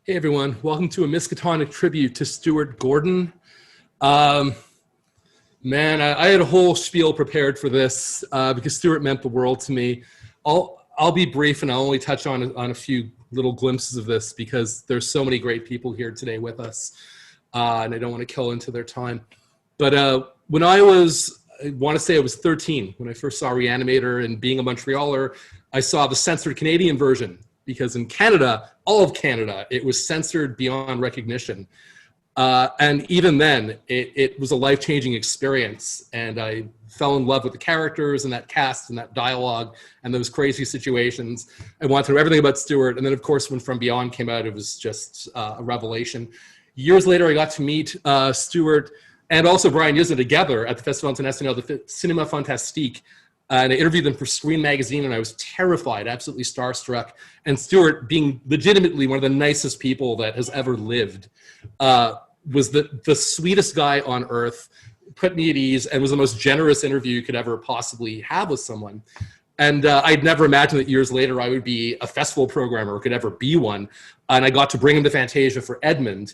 Hey everyone, welcome to a Miskatonic tribute to Stuart Gordon. Man, I had a whole spiel prepared for this because Stuart meant the world to me. I'll be brief and I'll only touch on a few little glimpses of this because there's so many great people here today with us, and I don't want to kill into their time. But when I want to say I was 13 when I first saw Reanimator, and being a Montrealer, I saw the censored Canadian version. Because in Canada, all of Canada, it was censored beyond recognition. And even then, it was a life-changing experience. And I fell in love with the characters and that cast and that dialogue and those crazy situations. I wanted to know everything about Stuart. And then, of course, when From Beyond came out, it was just a revelation. Years later, I got to meet Stuart and also Brian Yuzna together at the Festival International de Cinéma Fantastique. And I interviewed them for Screen Magazine, and I was terrified, absolutely starstruck. And Stuart, being legitimately one of the nicest people that has ever lived, was the sweetest guy on earth, put me at ease, and was the most generous interview you could ever possibly have with someone. And I'd never imagined that years later I would be a festival programmer or could ever be one. And I got to bring him to Fantasia for Edmund.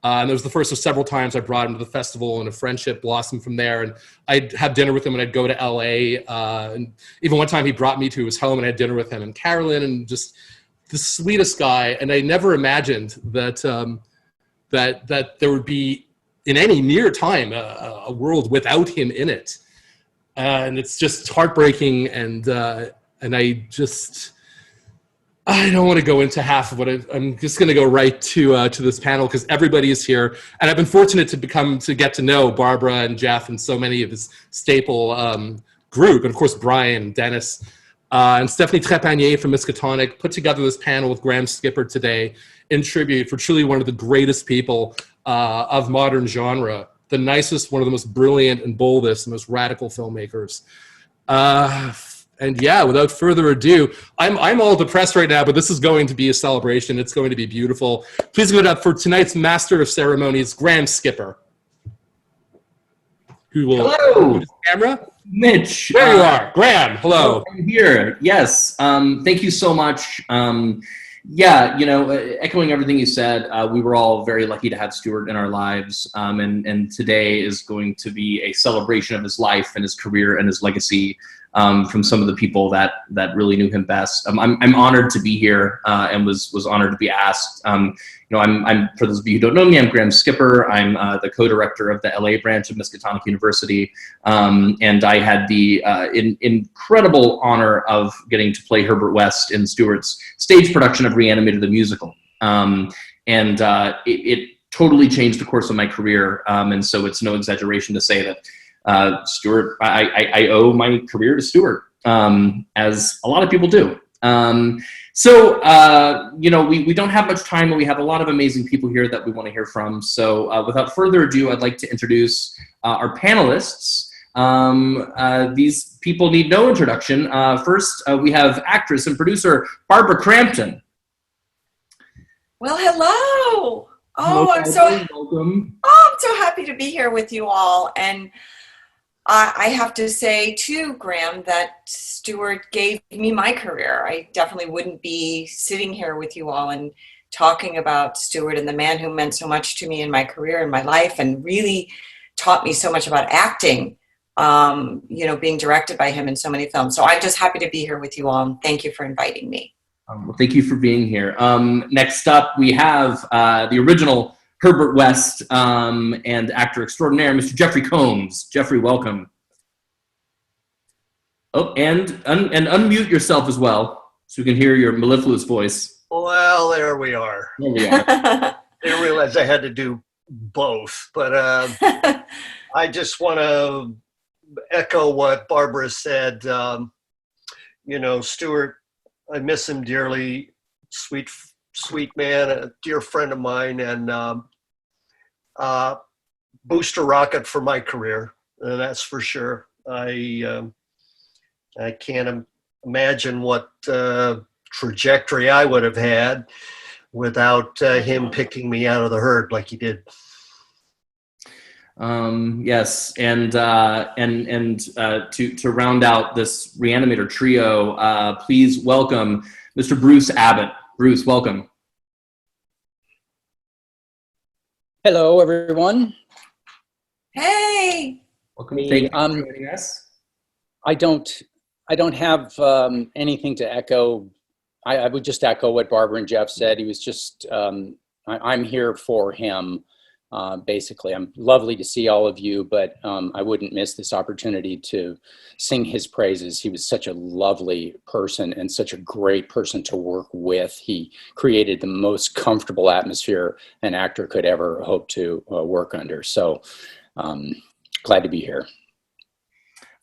And it was the first of several times I brought him to the festival, and a friendship blossomed from there. And I'd have dinner with him, and I'd go to LA. And even one time he brought me to his home, and I had dinner with him and Carolyn, and just the sweetest guy. And I never imagined that that there would be, in any near time, a world without him in it. And it's just heartbreaking. And I don't want to go into half of what I'm just going to go right to this panel because everybody is here, and I've been fortunate to get to know Barbara and Jeff and so many of his staple group, and of course Brian, Dennis, and Stephanie Trepanier from Miskatonic put together this panel with Graham Skipper today in tribute for truly one of the greatest people of modern genre, the nicest, one of the most brilliant and boldest, and most radical filmmakers. And yeah, without further ado, I'm all depressed right now, but this is going to be a celebration. It's going to be beautiful. Please give it up for tonight's master of ceremonies, Graham Skipper. Who will hello, camera? Mitch. There you are, Graham. Hello. I'm here. Yes. Thank you so much. Yeah, echoing everything you said, we were all very lucky to have Stuart in our lives, and today is going to be a celebration of his life and his career and his legacy. From some of the people that really knew him best. I'm honored to be here and was honored to be asked. I'm for those of you who don't know me, I'm Graham Skipper. I'm the co-director of the LA branch of Miskatonic University, and I had the incredible honor of getting to play Herbert West in Stuart's stage production of Reanimator the musical, and it totally changed the course of my career. And so it's no exaggeration to say that. Stuart, I owe my career to Stuart, as a lot of people do. We don't have much time, and we have a lot of amazing people here that we want to hear from. So without further ado, I'd like to introduce our panelists. These people need no introduction. First, we have actress and producer Barbara Crampton. Well, hello. Welcome. I'm so happy to be here with you all. And I have to say, too, Graham, that Stuart gave me my career. I definitely wouldn't be sitting here with you all and talking about Stuart and the man who meant so much to me in my career and my life and really taught me so much about acting, being directed by him in so many films. So I'm just happy to be here with you all, and thank you for inviting me. Well, thank you for being here. Next up, we have the original Herbert West and actor extraordinaire, Mr. Jeffrey Combs. Jeffrey, welcome. Oh, and unmute yourself as well, so we can hear your mellifluous voice. Well, there we are. There we are. I didn't realize I had to do both, but I just want to echo what Barbara said. Stuart, I miss him dearly. Sweet man, a dear friend of mine, and booster rocket for my career, and that's for sure. I can't imagine what trajectory I would have had without him picking me out of the herd like he did. Yes, and to round out this Reanimator trio, please welcome Mr. Bruce Abbott. Bruce, welcome. Hello, everyone. Hey. Welcome. Thank you for Um, joining us. I don't have anything to echo. I would just echo what Barbara and Jeff said. He was just, I'm here for him. Basically, I'm lovely to see all of you, but I wouldn't miss this opportunity to sing his praises. He was such a lovely person and such a great person to work with. He created the most comfortable atmosphere an actor could ever hope to work under. So glad to be here.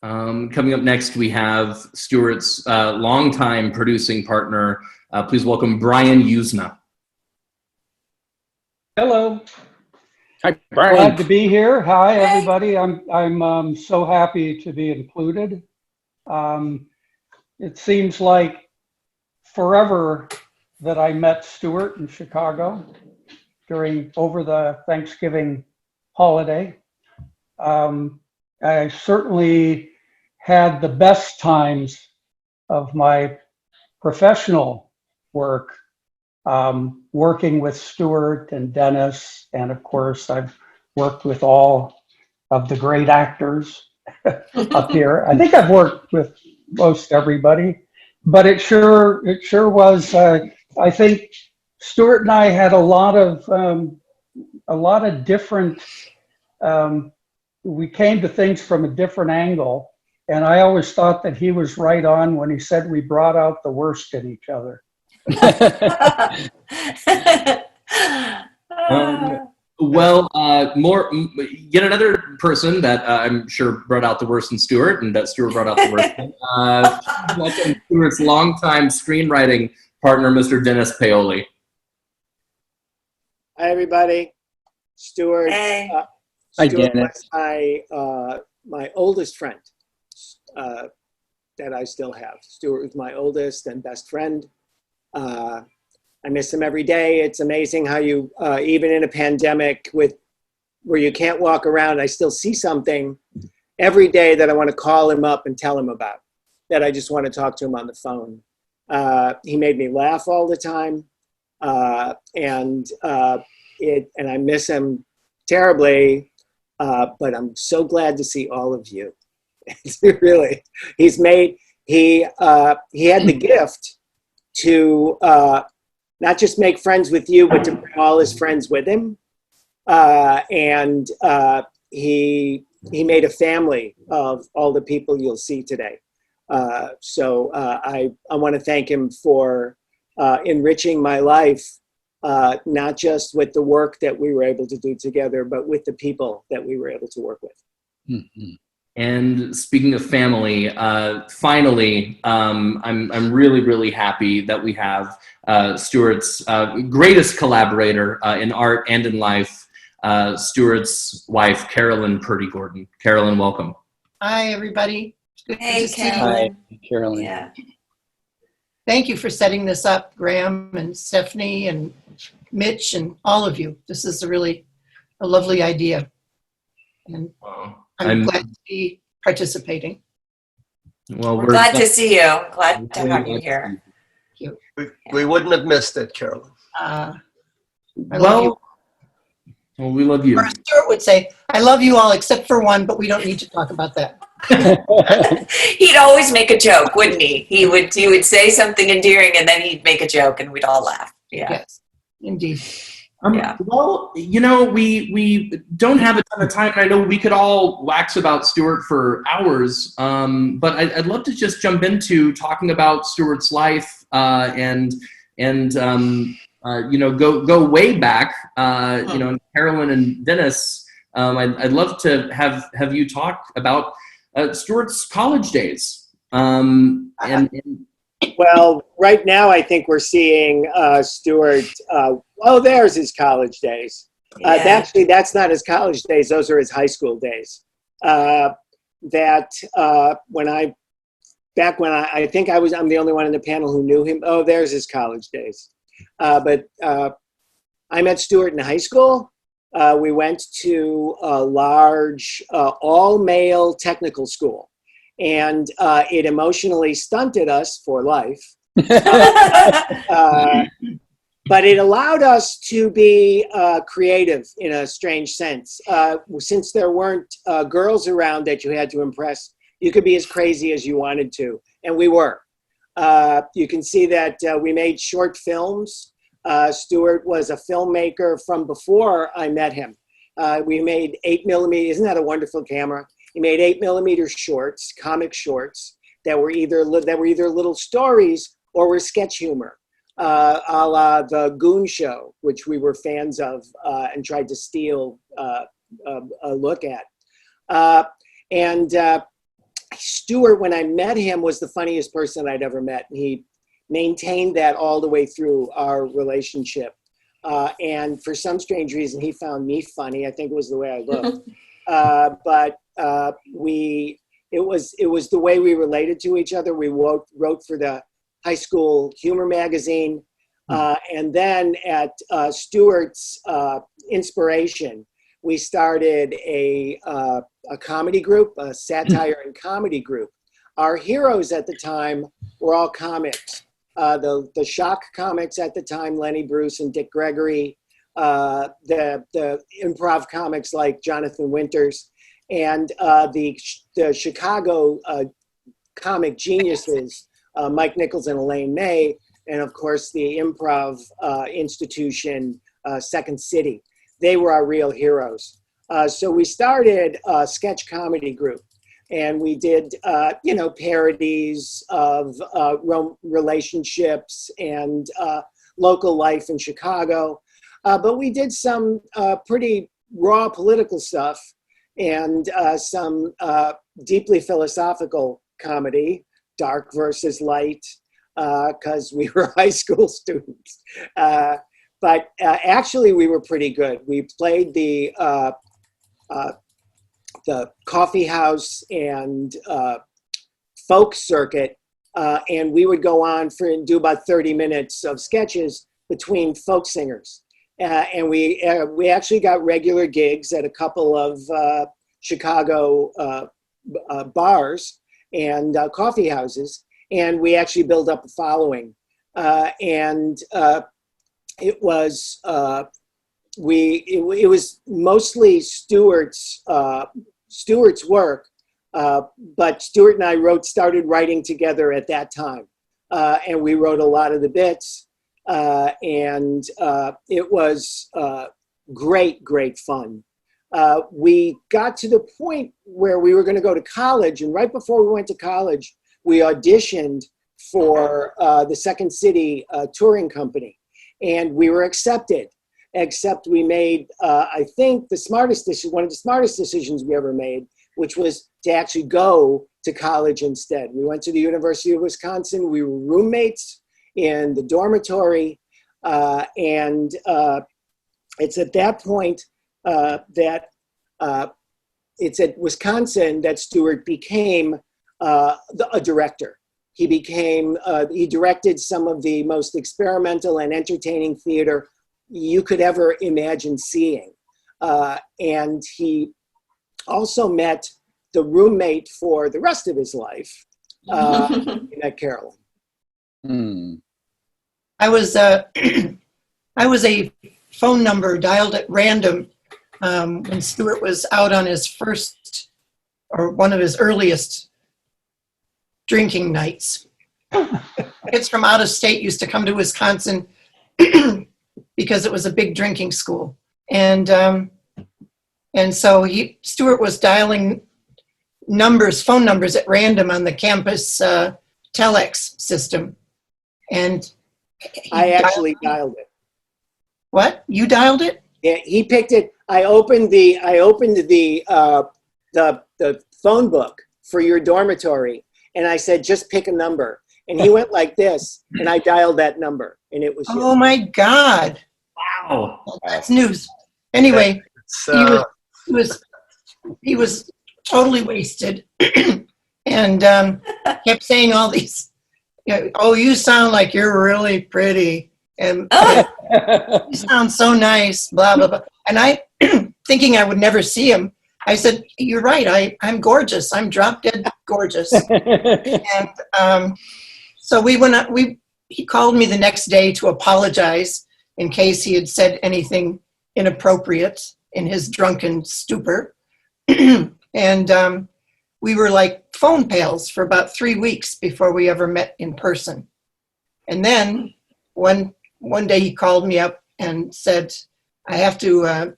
Coming up next, we have Stuart's longtime producing partner. Please welcome Brian Usna. Hello, Hi, Brian. glad to be here. Hi, everybody. I'm so happy to be included. It seems like forever that I met Stuart in Chicago over the Thanksgiving holiday. I certainly had the best times of my professional work working with Stuart and Dennis, and of course I've worked with all of the great actors up here. I think I've worked with most everybody, but it sure was. I think Stuart and I had a lot of different. We came to things from a different angle, and I always thought that he was right on when he said we brought out the worst in each other. Yet another person that I'm sure brought out the worst in Stuart, and that Stuart brought out the worst in. Welcome Stuart's longtime screenwriting partner, Mr. Dennis Paoli. Hi, everybody. Stuart. Hey. Hi, Stuart Dennis. was my oldest friend that I still have. Stuart was my oldest and best friend. I miss him every day. It's amazing how you, even in a pandemic where you can't walk around, I still see something every day that I want to call him up and tell him about, that I just want to talk to him on the phone. He made me laugh all the time. And I miss him terribly. But I'm so glad to see all of you. Really, he had the gift to not just make friends with you, but to bring all his friends with him. He made a family of all the people you'll see today. So I want to thank him for enriching my life, not just with the work that we were able to do together, but with the people that we were able to work with. Mm-hmm. And speaking of family, finally, I'm really, really happy that we have Stuart's greatest collaborator in art and in life, Stuart's wife, Carolyn Purdy Gordon. Carolyn, welcome. Hi, everybody. It's good Hey, to see you. Carolyn. Hi, Carolyn. Yeah. Thank you for setting this up, Graham and Stephanie and Mitch and all of you. This is a lovely idea. And I'm glad to be participating. Well, We're glad to see you. Glad to have you here. We wouldn't have missed it, Carolyn. I love you. Well, we love you. Or as Stuart would say, I love you all except for one, but we don't need to talk about that. He'd always make a joke, wouldn't he? He would say something endearing and then he'd make a joke and we'd all laugh. Yeah. Yes, indeed. Yeah. Well, we don't have a ton of time, and I know we could all wax about Stuart for hours, but I'd love to just jump into talking about Stuart's life and go way back. Carolyn and Dennis, I'd love to have you talk about Stuart's college days. Well, right now I think we're seeing Stuart. There's his college days. Actually, that's not his college days. Those are his high school days. I think I'm the only one in the panel who knew him. Oh, there's his college days. But I met Stuart in high school. We went to a large all-male technical school. And it emotionally stunted us for life. but it allowed us to be creative in a strange sense. Since there weren't girls around that you had to impress, you could be as crazy as you wanted to, and we were. You can see that we made short films. Stuart was a filmmaker from before I met him. We made 8mm, isn't that a wonderful camera? He made 8mm shorts, comic shorts, that were either little stories or were sketch humor. A la the Goon Show, which we were fans of and tried to steal a look at. Stuart, when I met him, was the funniest person I'd ever met. He maintained that all the way through our relationship. And for some strange reason, he found me funny. I think it was the way I looked. It was the way we related to each other. We wrote for the high school humor magazine. And then at Stuart's inspiration, we started a comedy group, a satire and comedy group. Our heroes at the time were all comics. The shock comics at the time, Lenny Bruce and Dick Gregory, the improv comics like Jonathan Winters, and the Chicago comic geniuses, Mike Nichols and Elaine May, and of course the improv institution, Second City. They were our real heroes. So we started a sketch comedy group, and we did, parodies of relationships and local life in Chicago. But we did some pretty raw political stuff and some deeply philosophical comedy, dark versus light, because we were high school students. But actually, we were pretty good. We played the coffee house and folk circuit, and we would go on and do about 30 minutes of sketches between folk singers. And we actually got regular gigs at a couple of Chicago bars and coffee houses, and we actually built up a following. It was mostly Stuart's work, but Stuart and I started writing together at that time, and we wrote a lot of the bits, and it was great fun. We got to the point where we were going to go to college, and right before we went to college, we auditioned for the Second City touring company, and we were accepted. Except we made, I think, one of the smartest decisions we ever made, which was to actually go to college instead. We went to the University of Wisconsin. We were roommates in the dormitory, and it's at that point it's at Wisconsin that Stuart became a director. He directed some of the most experimental and entertaining theater you could ever imagine seeing. And he also met the roommate for the rest of his life, he met Carolyn. I was a phone number dialed at random when Stuart was out on his first, or one of his earliest drinking nights. Kids from out of state used to come to Wisconsin because it was a big drinking school. And so Stuart was dialing phone numbers at random on the campus telex system. And I actually dialed it. What? You dialed it? Yeah, he picked it. I opened the phone book for your dormitory, and I said, just pick a number. And he went like this, and I dialed that number, and it was you. Oh my God. Wow. Well, that's news. Anyway, he was totally wasted and kept saying all these, oh, you sound like you're really pretty. And you sound so nice, blah, blah, blah. And I, thinking I would never see him, I said, you're right. I'm gorgeous. I'm drop dead gorgeous. And so we went up, he called me the next day to apologize in case he had said anything inappropriate in his drunken stupor. And we were like phone pals for about 3 weeks before we ever met in person. And then one day he called me up and said, I have to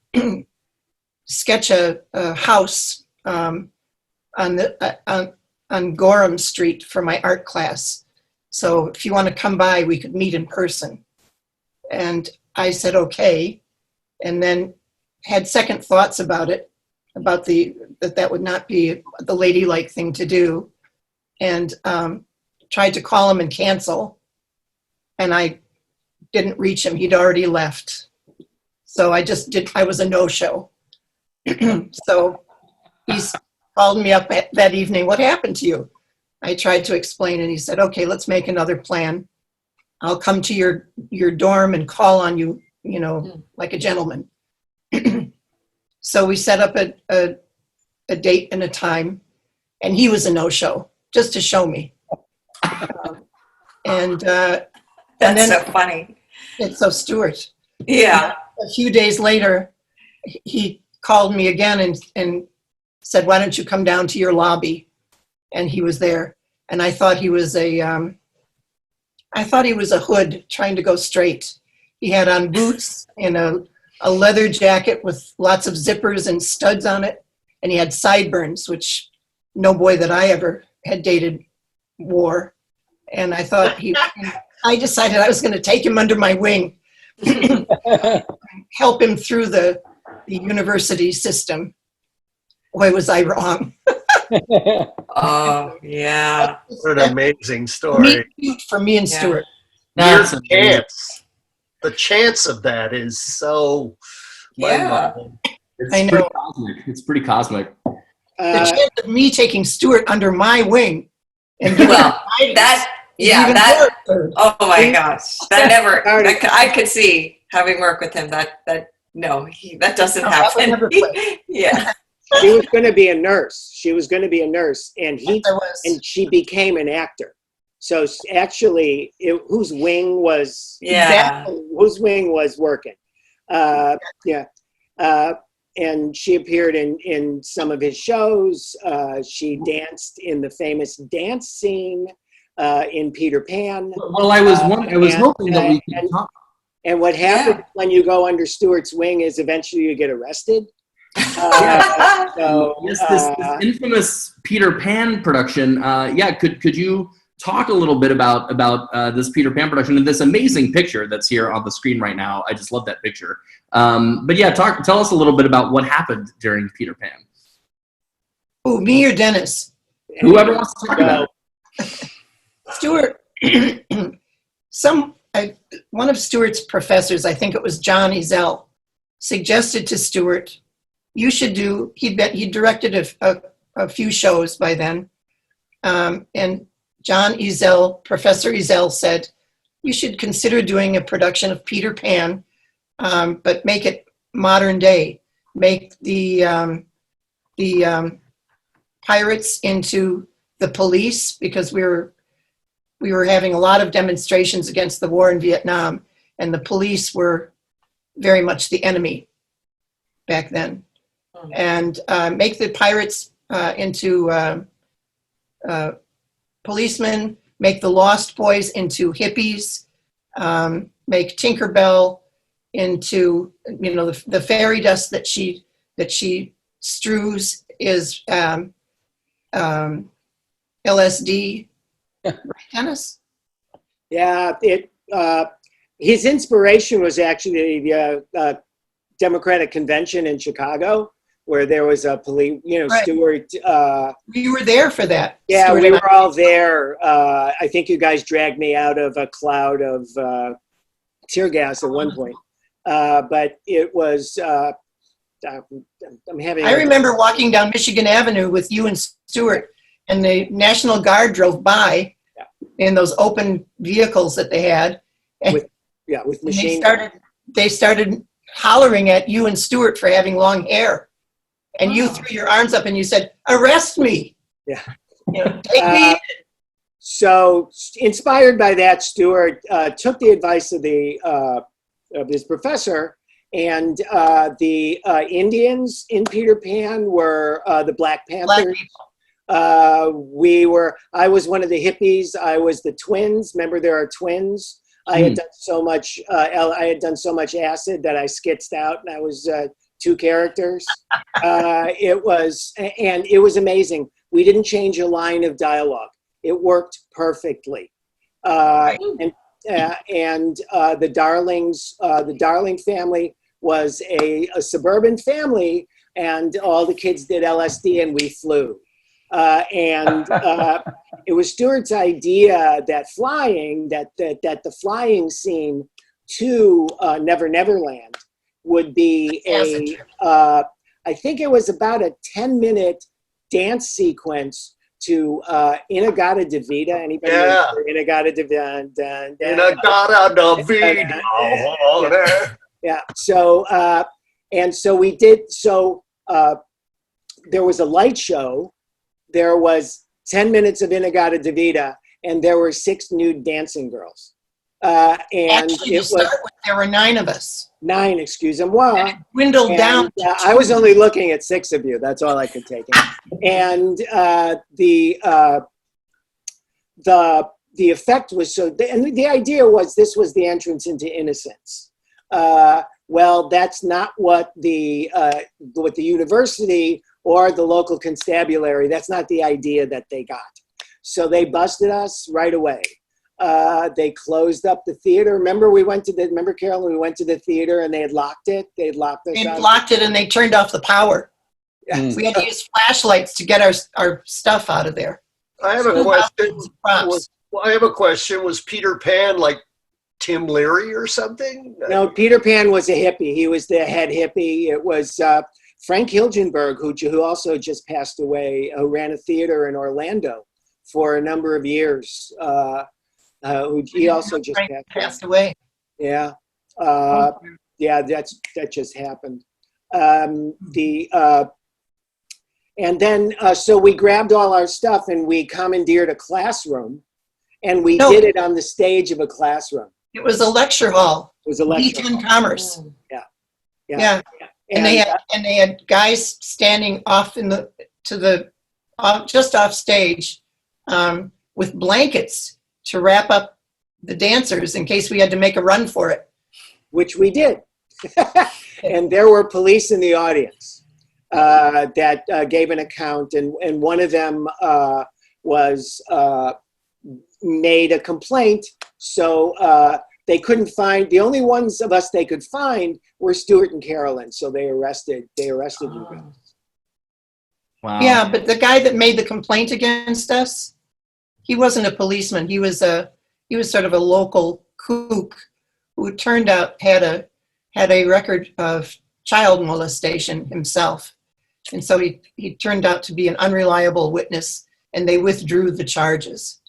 sketch a house on Gorham Street for my art class. So if you want to come by, we could meet in person. And I said, okay. And then had second thoughts about it, about that would not be the ladylike thing to do. And tried to call him and cancel. And I didn't reach him. He'd already left. So I was a no-show. So he called me up that evening. What happened to you? I tried to explain, and he said, okay, let's make another plan. I'll come to your dorm and call on you, like a gentleman. So we set up a date and a time, and he was a no-show, just to show me. And That's then, so funny. and so Stuart, Yeah. a few days later, he called me again and said, why don't you come down to your lobby? And he was there. And I thought he was a hood trying to go straight. He had on boots and a leather jacket with lots of zippers and studs on it. And he had sideburns, which no boy that I ever had dated wore. And I thought I decided I was going to take him under my wing, help him through the university system. Boy, was I wrong. Oh, yeah. What an amazing story. Cute for me and Yeah. Stuart. That's The chance of that is so Yeah. mind-boggling. It's I know. pretty cosmic. It's pretty cosmic. The chance of me taking Stuart under my wing and Well, oh my gosh. That never, I could see having worked with him. That doesn't No, that would happen. never play. Yeah. She was going to be a nurse. And I she became an actor. So actually, whose wing was Yeah. whose wing was working? And she appeared in some of his shows. She danced in the famous dance scene in Peter Pan. Well, I was hoping that we could talk. And what happens when you go under Stuart's wing is eventually you get arrested. This infamous Peter Pan production. Could you talk a little bit about this Peter Pan production and this amazing picture that's here on the screen right now? I just love that picture. Tell us a little bit about what happened during Peter Pan. Oh, me or Dennis? Whoever wants to talk about it. Stuart, one of Stuart's professors, I think it was John Ezel, suggested to Stuart, you should do, he directed a few shows by then, and John Ezel, Professor Ezel said, you should consider doing a production of Peter Pan, but make it modern day. Make the pirates into the police, because we were having a lot of demonstrations against the war in Vietnam, and the police were very much the enemy back then. And make the pirates into policemen, make the Lost Boys into hippies, make Tinkerbell into, the fairy dust that she strews is LSD. Right, Dennis? Yeah, his inspiration was actually the Democratic Convention in Chicago, where there was a police, Right. Stuart. We were there for that. Yeah, Stuart we and I. were all there. I think you guys dragged me out of a cloud of tear gas at one point. But it was, I'm having. I remember walking down Michigan Avenue with you and Stuart, and the National Guard drove by in those open vehicles that they had. And with and machine. they started hollering at you and Stuart for having long hair. And you threw your arms up and you said, arrest me. Yeah. Take me. So inspired by that, Stuart took the advice of the this professor. And the Indians in Peter Pan were the Black Panthers. I was one of the hippies. I was the twins. Remember, there are twins. I had done so much. I had done so much acid that I skitzed out, and I was two characters. It was amazing. We didn't change a line of dialogue. It worked perfectly. The Darling family was a suburban family, and all the kids did LSD, and we flew. It was Stuart's idea that the flying scene to Never Never Land would be I think it was about a 10-minute dance sequence to In-A-Gadda-Da-Vida. Anybody remember In-A-Gadda-Da-Vida? In-A-Gadda-Da-Vida. Yeah. So we did. So there was a light show. There was 10 minutes of In-A-Gadda-Da-Vida, and there were 6 nude dancing girls. Actually, there were 9 of us. 9, excuse me. Well, and it dwindled down. I was only looking at 6 of you. That's all I could take in. And the effect was the idea was this was the entrance into innocence. Well, that's not what the university or the local constabulary, that's not the idea that they got. So they busted us right away. They closed up the theater. Remember, Carolyn, we went to the theater and they had locked it? They had locked us They out. locked it and they turned off the power. We had to use flashlights to get our stuff out of there. I have a question. Was Peter Pan like Tim Leary or something? No, Peter Pan was a hippie. He was the head hippie. It was Frank Hilgenberg, who also just passed away, who ran a theater in Orlando for a number of years. He also just passed away. Yeah. That just happened. And then, so we grabbed all our stuff and we commandeered a classroom, and we did it on the stage of a classroom. It was a lecture hall. It was a lecture Eaton hall. Commerce. Yeah. And they had guys standing off just off stage with blankets to wrap up the dancers in case we had to make a run for it. Which we did. And there were police in the audience that gave an account, and one of them made a complaint. So they couldn't find, the only ones of us they could find were Stuart and Carolyn. So they arrested you guys. Wow. Yeah, but the guy that made the complaint against us, he wasn't a policeman. He was sort of a local kook who turned out had a record of child molestation himself. And so he turned out to be an unreliable witness, and they withdrew the charges.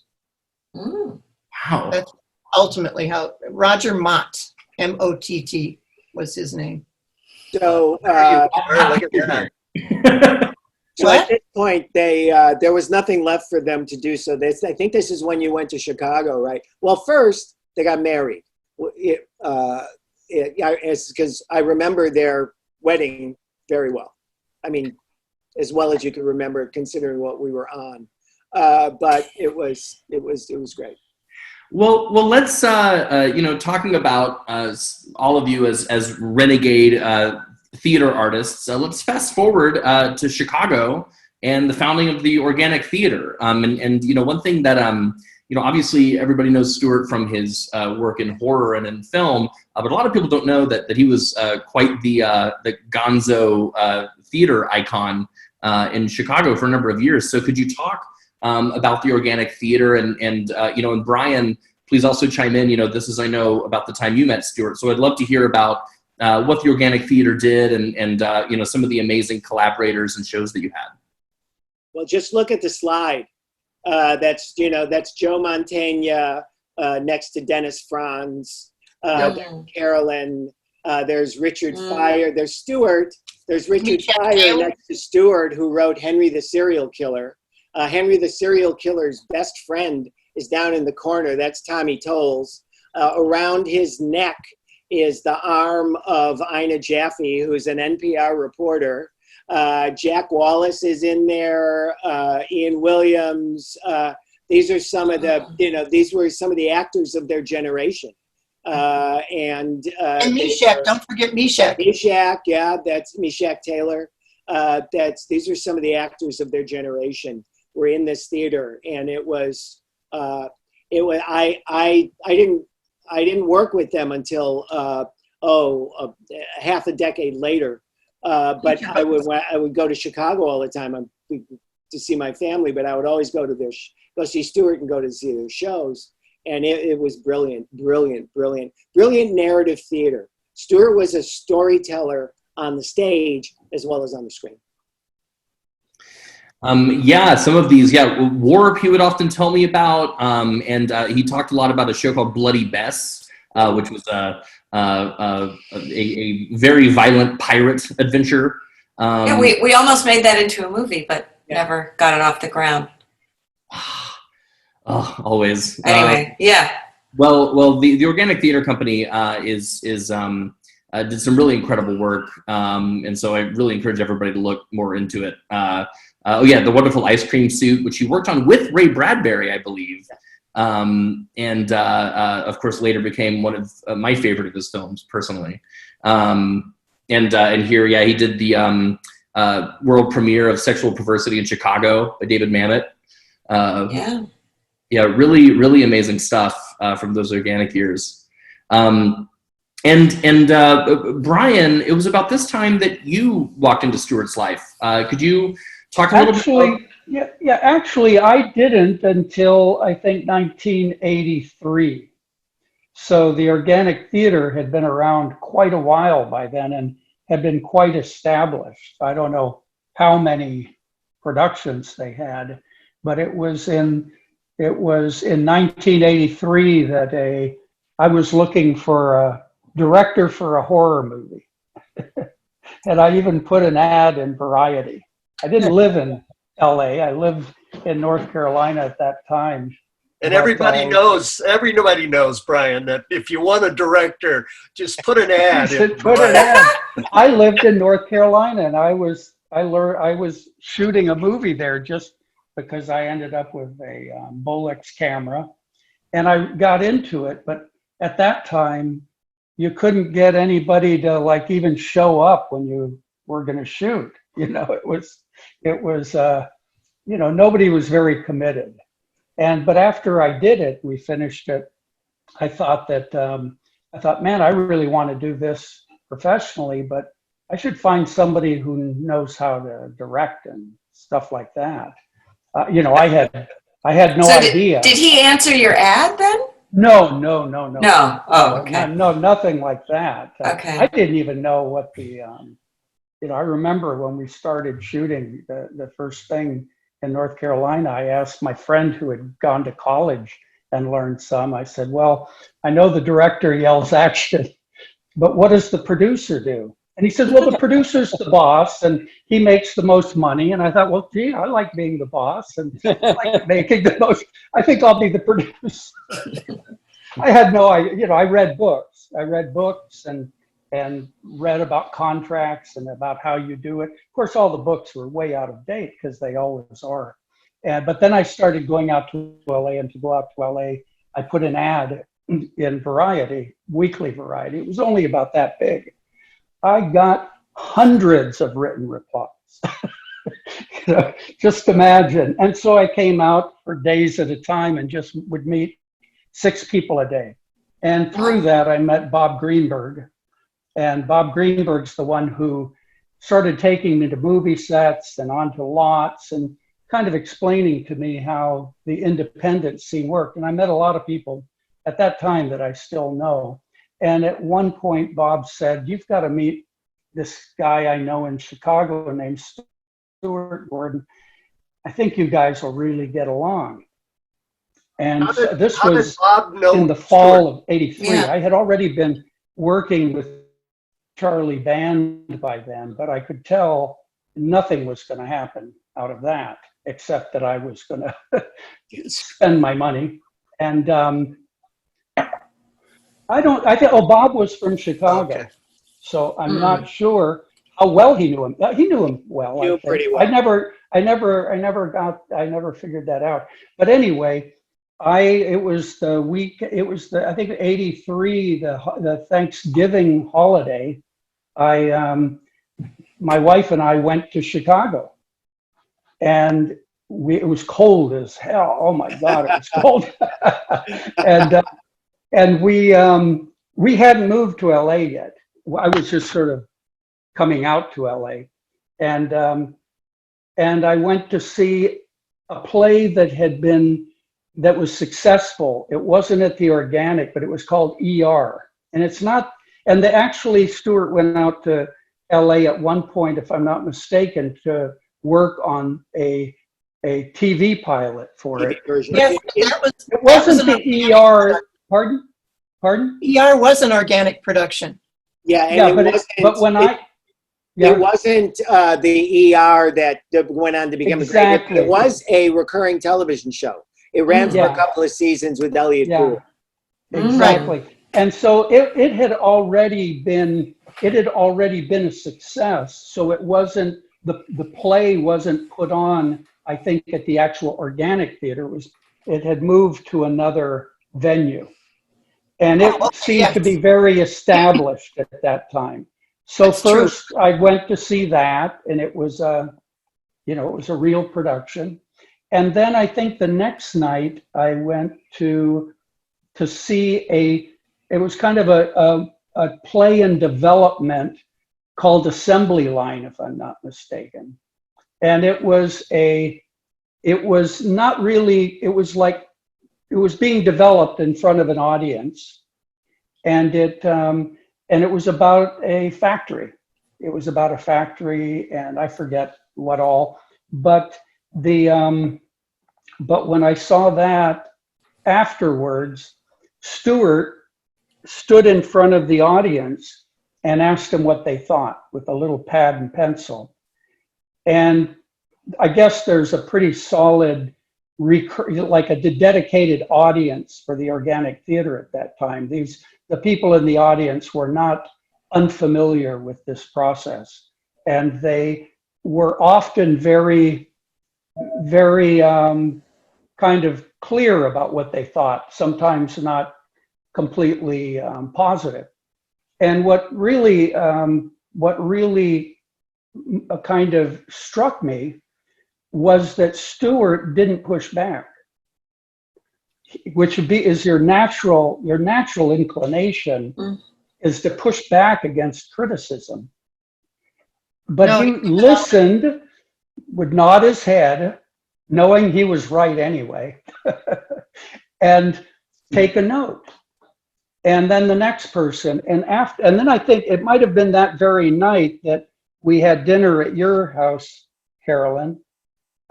Wow. That's ultimately how Roger Mott, M-O-T-T, was his name. So, Look at that. so at this point, there was nothing left for them to do. So I think this is when you went to Chicago, right? Well, first they got married. Because I remember their wedding very well. I mean, as well as you can remember, considering what we were on. But it was great. Well, let's talking about all of you as renegade theater artists. Let's fast forward to Chicago and the founding of the Organic Theater. And one thing that obviously everybody knows Stuart from his work in horror and in film, but a lot of people don't know that he was quite the gonzo theater icon in Chicago for a number of years. So could you talk about the Organic Theater and Brian, please also chime in. This is, I know, about the time you met Stuart. So I'd love to hear about what the Organic Theater did and some of the amazing collaborators and shows that you had. Well, just look at the slide. That's Joe Mantegna next to Dennis Franz, there's Carolyn, there's Richard Fire, there's Stuart, there's Richard Fire next to Stuart, who wrote Henry the Serial Killer. Henry the Serial Killer's best friend is down in the corner. That's Tommy Tolles. Around his neck is the arm of Ina Jaffe, who's an NPR reporter. Jack Wallace is in there, Ian Williams. These are some of the, these were some of the actors of their generation. And Meshack, don't forget Meshack. Meshack, yeah, that's Meshack Taylor. These are some of the actors of their generation were in this theater, and I didn't work with them until half a decade later. But I would go to Chicago all the time to see my family, but I would always go see Stewart and go to see their shows. And it was brilliant narrative theater. Stewart was a storyteller on the stage as well as on the screen. Some of these, Warp he would often tell me about, and he talked a lot about a show called Bloody Bess, which was a very violent pirate adventure. We almost made that into a movie, but never got it off the ground. Always. Anyway, Well, the Organic Theater Company did some really incredible work, and so I really encourage everybody to look more into it. The Wonderful Ice Cream Suit, which he worked on with Ray Bradbury, I believe, and of course later became one of my favorite of his films personally. And here, he did the world premiere of Sexual Perversity in Chicago by David Mamet. Really, really amazing stuff from those Organic years. And Brian, it was about this time that you walked into Stewart's life. Could you talk a little bit? Actually, I didn't until I think 1983. So the Organic Theater had been around quite a while by then and had been quite established. I don't know how many productions they had, but it was in 1983 that I was looking for a director for a horror movie. And I even put an ad in Variety. I didn't live in LA. I lived in North Carolina at that time. And everybody knows, Brian, that if you want a director, just put an ad in. Put an ad. I lived in North Carolina, and I was shooting a movie there just because I ended up with a Bolex camera, and I got into it. But at that time, you couldn't get anybody to even show up when you were going to shoot. It was nobody was very committed. But after I did it, we finished it. I thought, man, I really want to do this professionally, but I should find somebody who knows how to direct and stuff like that. I had no idea. Did he answer your ad then? No. No. Oh, okay. No, nothing like that. Okay. I didn't even know what the, I remember when we started shooting the first thing in North Carolina, I asked my friend who had gone to college and learned some. I said, well, I know the director yells action, but what does the producer do? And he said, well, the producer's the boss and he makes the most money. And I thought, well, gee, I like being the boss and I like making the most. I think I'll be the producer. I had no idea. I read books. and read about contracts and about how you do it. Of course, all the books were way out of date because they always are. But then I started going out to LA, and to go out to LA, I put an ad in Variety, Weekly Variety. It was only about that big. I got hundreds of written replies. Just imagine. And so I came out for days at a time and just would meet 6 people a day. And through that, I met Bob Greenberg. And Bob Greenberg's the one who started taking me to movie sets and onto lots and kind of explaining to me how the independent scene worked. And I met a lot of people at that time that I still know. And at one point, Bob said, you've got to meet this guy I know in Chicago named Stuart Gordon. I think you guys will really get along. And this was in the fall of '83. Yeah. I had already been working with Charlie Band by then, but I could tell nothing was going to happen out of that, except that I was going to spend my money. And I think, oh, Bob was from Chicago. Okay. So I'm not sure how well he knew him. He knew him well. Knew I him think. pretty well. I never figured that out. But anyway, it was I think '83, the Thanksgiving holiday. My wife and I went to Chicago, and it was cold as hell. Oh my God, it was cold. and we hadn't moved to LA yet. I was just sort of coming out to LA, and I went to see a play that was successful. It wasn't at the Organic, but it was called ER, and it's not. And actually, Stuart went out to LA at one point, if I'm not mistaken, to work on a TV pilot for TV it. version. Yes, that was. It wasn't that was the ER. Pardon? ER was an organic production. Yeah, and Yeah, it but wasn't, but when it wasn't the ER that went on to become a great hit, Exactly. but it was a recurring television show. It ran for Yeah. a couple of seasons with Elliot Yeah. Gould. Exactly. And so it had already been a success. So it wasn't the play wasn't put on, I think, at the actual Organic Theater. It had moved to another venue. And it seemed to be very established at that time. So That's true. first I went to see that, and it was a real production. And then I think the next night I went to see it was kind of a play in development called Assembly Line, if I'm not mistaken. And it was being developed in front of an audience. And it was about a factory. It was about a factory, and I forget what all, but when I saw that afterwards, Stuart stood in front of the audience and asked them what they thought with a little pad and pencil. And I guess there's a pretty solid, like a dedicated audience for the Organic Theater at that time. The people in the audience were not unfamiliar with this process, and they were often very, very kind of clear about what they thought, sometimes not completely positive. And what really kind of struck me was that Stuart didn't push back, which is your natural inclination is to push back against criticism. But he listened, would nod his head, knowing he was right anyway, and take a note. And then the next person, and then I think it might have been that very night that we had dinner at your house, Carolyn.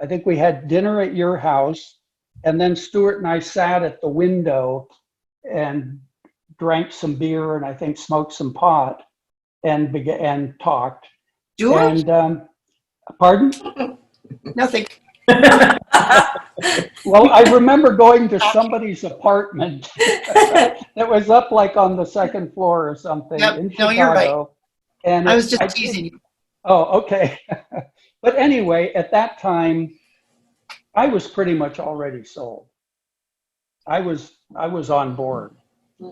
I think we had dinner at your house, and then Stuart and I sat at the window and drank some beer, and I think smoked some pot, and talked. George? And pardon? Nothing. Well, I remember going to somebody's apartment that was up like on the second floor or something in Chicago. No, you're right. And I was just teasing you. Oh, okay. But anyway, at that time, I was pretty much already sold. I was on board,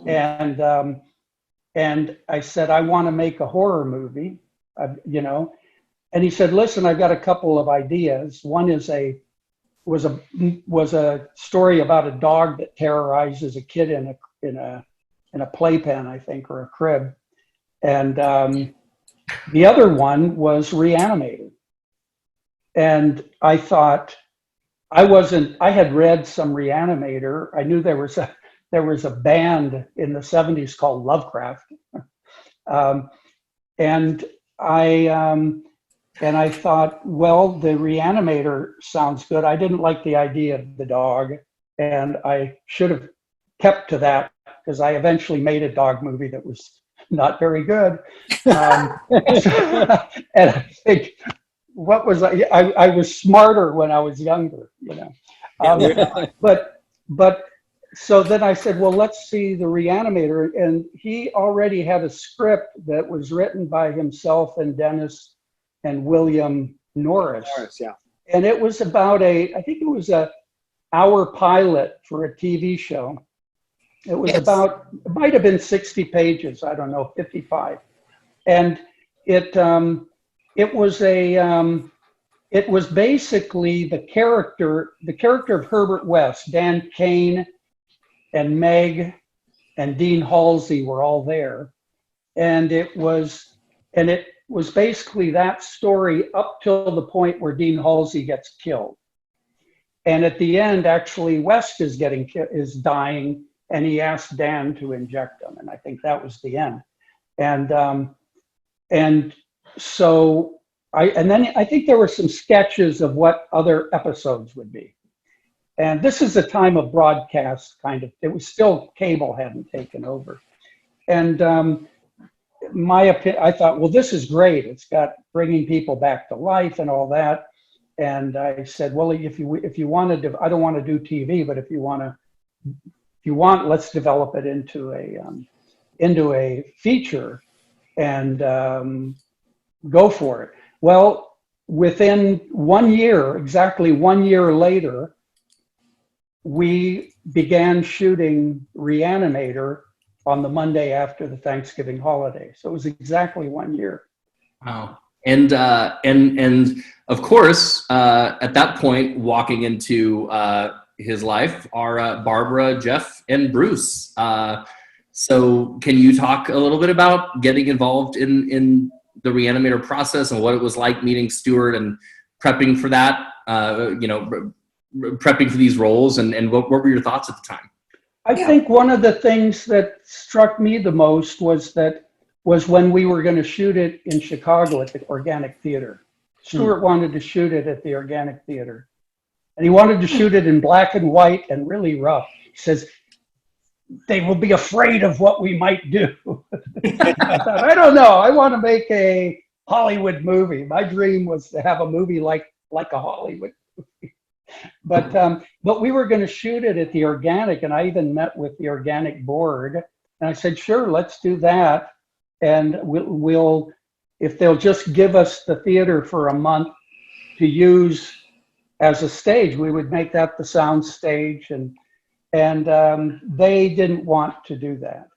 and I said, I want to make a horror movie, And he said, listen, I've got a couple of ideas. One was a story about a dog that terrorizes a kid in a playpen, I think, or a crib. And the other one was Reanimator. And I thought, I had read some Reanimator. I knew there was a band in the 70s called Lovecraft. And I thought, well, the Reanimator sounds good. I didn't like the idea of the dog, and I should have kept to that because I eventually made a dog movie that was not very good. And I think, what was I was smarter when I was younger, But so then I said, well, let's see the Reanimator. And he already had a script that was written by himself and Dennis and William Norris. Yeah. And it was about I think it was a hour pilot for a TV show. It was Yes. it might have been 60 pages, I don't know, 55. And it was basically the character of Herbert West. Dan Kane and Meg and Dean Halsey were all there. And it was basically that story up till the point where Dean Halsey gets killed. And at the end, actually, West is dying, and he asked Dan to inject him. And I think that was the end. And so then I think there were some sketches of what other episodes would be. And this is a time of broadcast, kind of. It was still cable hadn't taken over. And I thought, well, this is great. It's got bringing people back to life and all that. And I said, well, if you want to, I don't want to do TV, but if you want, let's develop it into a feature and go for it. Well, within 1 year, exactly 1 year later, we began shooting Reanimator on the Monday after the Thanksgiving holiday. So it was exactly 1 year. Wow. And of course, at that point, walking into his life are Barbara, Jeff, and Bruce. So can you talk a little bit about getting involved in the Reanimator process and what it was like meeting Stuart and prepping for that, prepping for these roles, and what were your thoughts at the time? I think one of the things that struck me the most was when we were going to shoot it in Chicago at the Organic Theater. Stuart wanted to shoot it at the Organic Theater. And he wanted to shoot it in black and white and really rough. He says, they will be afraid of what we might do. I thought, I don't know. I want to make a Hollywood movie. My dream was to have a movie like a Hollywood movie. But we were going to shoot it at the Organic, and I even met with the Organic board. And I said, sure, let's do that. And we'll if they'll just give us the theater for a month to use as a stage, we would make that the sound stage. And they didn't want to do that.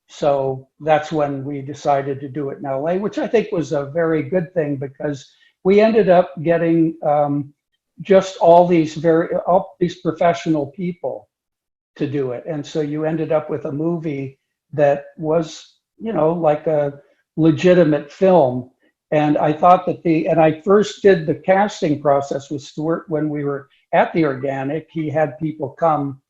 So that's when we decided to do it in LA, which I think was a very good thing, because we ended up getting just all these professional people to do it. And so you ended up with a movie that was, like a legitimate film. And I thought and I first did the casting process with Stuart when we were at the Organic. He had people come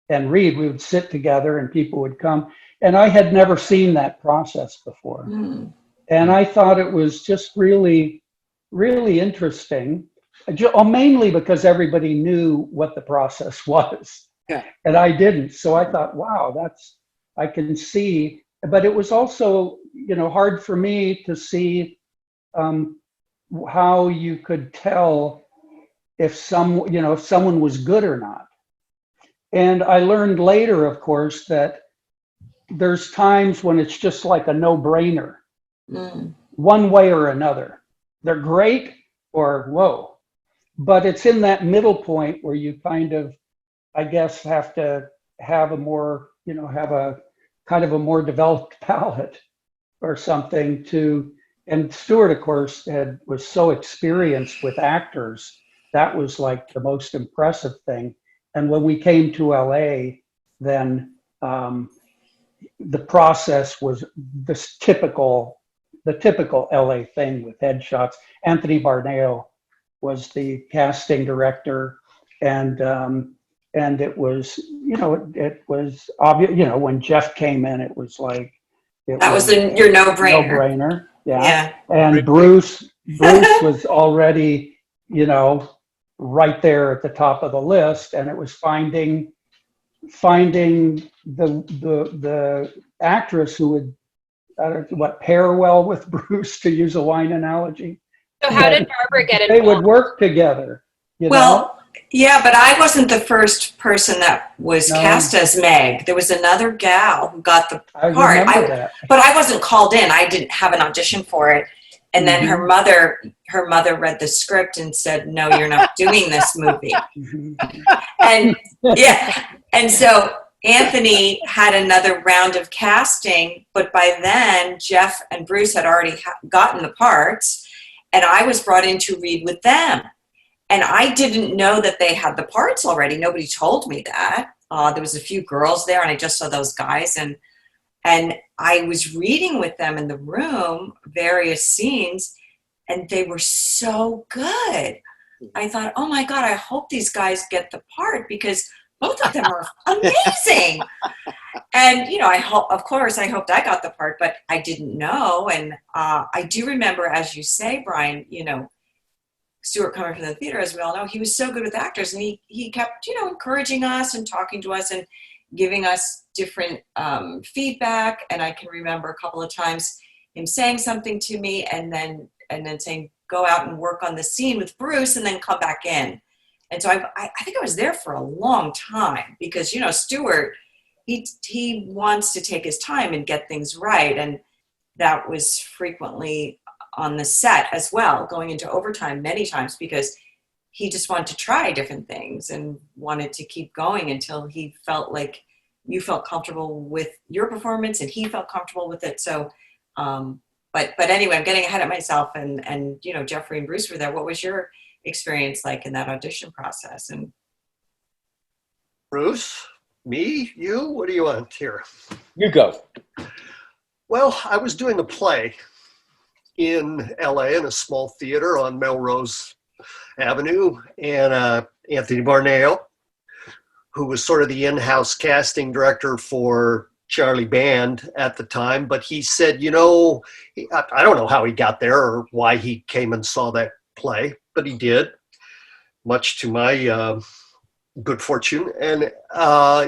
and read. We would sit together and people would come. And I had never seen that process before. Mm. And I thought it was just really, really interesting, mainly because everybody knew what the process was. Okay. And I didn't. So I thought, wow, I can see. But it was also, hard for me to see how you could tell if someone was good or not. And I learned later, of course, that there's times when it's just like a no-brainer, one way or another. They're great or whoa. But it's in that middle point where you kind of, I guess, have to have a more, have a kind of a more developed palate or something and Stuart, of course, was so experienced with actors. That was like the most impressive thing. And when we came to LA, then the process was the typical LA thing with headshots. Anthony Barneo was the casting director, and it was, it was obvious, when Jeff came in, it was like, that was your no-brainer. No-brainer, yeah. And Bruce was already, right there at the top of the list, and it was finding the actress who would pair well with Bruce, to use a wine analogy. So how did Barbara get involved? They would work together. Well, Yeah, but I wasn't the first person that was No. cast as Meg. There was another gal who got the I part. remember that. But I wasn't called in. I didn't have an audition for it. And then her mother read the script and said, "No, you're not doing this movie." Mhm. And yeah, and so Anthony had another round of casting, but by then Jeff and Bruce had already gotten the parts, and I was brought in to read with them. And I didn't know that they had the parts already. Nobody told me that. There was a few girls there, and I just saw those guys, and I was reading with them in the room various scenes, and they were so good. I thought, oh my God, I hope these guys get the part because both of them are amazing. And, you know, of course, I hoped I got the part, but I didn't know. And I do remember, as you say, Brian, you know, Stuart coming from the theater, as we all know, he was so good with actors, and he kept, you know, encouraging us and talking to us and giving us different feedback. And I can remember a couple of times him saying something to me and then saying, go out and work on the scene with Bruce and then come back in. And so I think I was there for a long time because, you know, Stuart, he wants to take his time and get things right. And that was frequently on the set as well, going into overtime many times because he just wanted to try different things and wanted to keep going until he felt like you felt comfortable with your performance and he felt comfortable with it. So, but anyway, I'm getting ahead of myself, and you know, Jeffrey and Bruce were there. What was your experience like in that audition process? And Bruce, me, you, what do you want here? You go. Well, I was doing a play in LA in a small theater on Melrose Avenue, and Anthony Barneo, who was sort of the in-house casting director for Charlie Band at the time, but he said, you know, I don't know how he got there or why he came and saw that play, but he did, much to my good fortune. And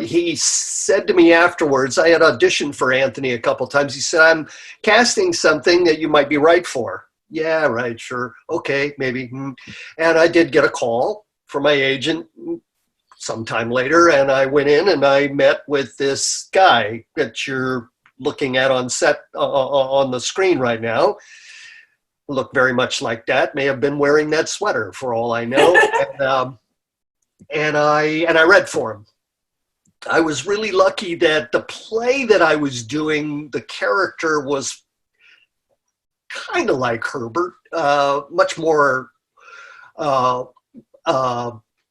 he said to me afterwards, I had auditioned for Anthony a couple times. He said, I'm casting something that you might be right for. Yeah, right, sure. Okay, maybe. And I did get a call from my agent sometime later, and I went in and I met with this guy that you're looking at on set on the screen right now. Looked very much like that. May have been wearing that sweater for all I know. And I read for him. I was really lucky that the play that I was doing, the character was kind of like Herbert, much more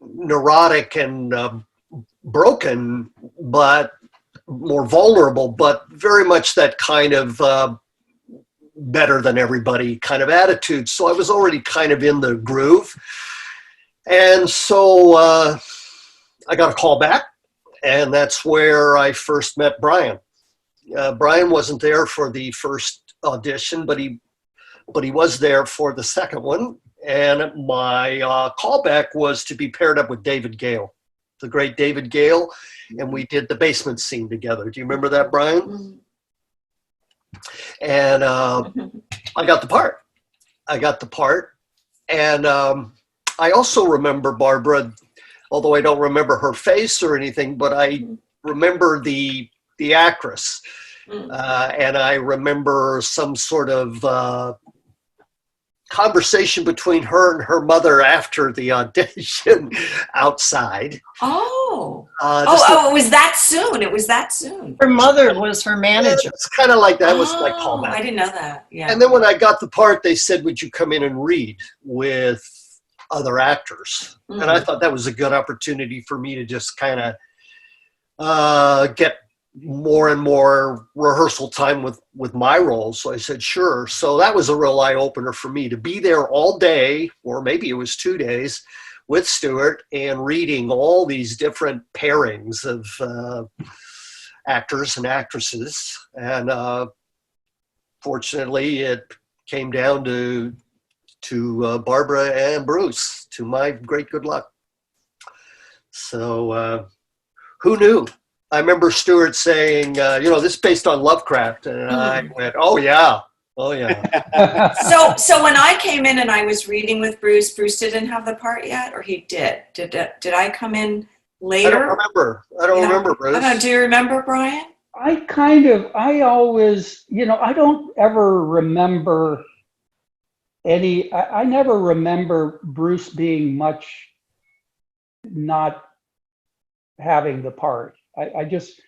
neurotic and broken, but more vulnerable, but very much that kind of better than everybody kind of attitude. So I was already kind of in the groove. And so I got a call back, and that's where I first met Brian. Brian wasn't there for the first audition, but he was there for the second one. And my callback was to be paired up with David Gale, the great David Gale, and we did the basement scene together. Do you remember that, Brian? And I got the part. And I also remember Barbara, although I don't remember her face or anything, but I remember the actress. And I remember some sort of conversation between her and her mother after the audition outside. Oh, it was that soon. It was that soon. Her mother was her manager. It's kind of like that was like callback. I didn't know that. Yeah. And then when I got the part, they said, would you come in and read with other actors? And I thought that was a good opportunity for me to just kind of get more and more rehearsal time with my role. So I said, sure. So that was a real eye opener for me to be there all day, or maybe it was 2 days, with Stuart and reading all these different pairings of actors and actresses. And fortunately, it came down to Barbara and Bruce, to my great good luck. So who knew? I remember Stuart saying, this is based on Lovecraft. And I went, oh, yeah, Oh, yeah. So when I came in and I was reading with Bruce, Bruce didn't have the part yet, or he did? Did I come in I later? don't remember. I don't Yeah. remember, I don't know. Bruce. Do you remember, Brian? I always, I don't ever remember I never remember Bruce being much not having the part. I just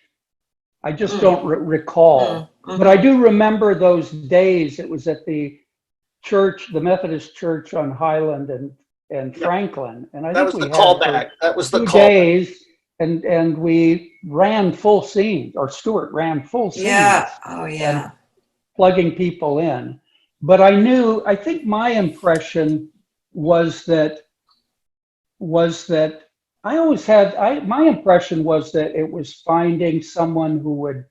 don't recall. Mm. But I do remember those days. It was at the church, the Methodist church on Highland and Yeah. Franklin. And I That think was we the had callback. That was the for 2 call. days and we ran full scenes, or Stuart ran full scenes. Yeah. Oh, yeah. Plugging people in. But I think my impression was that my impression was that it was finding someone who would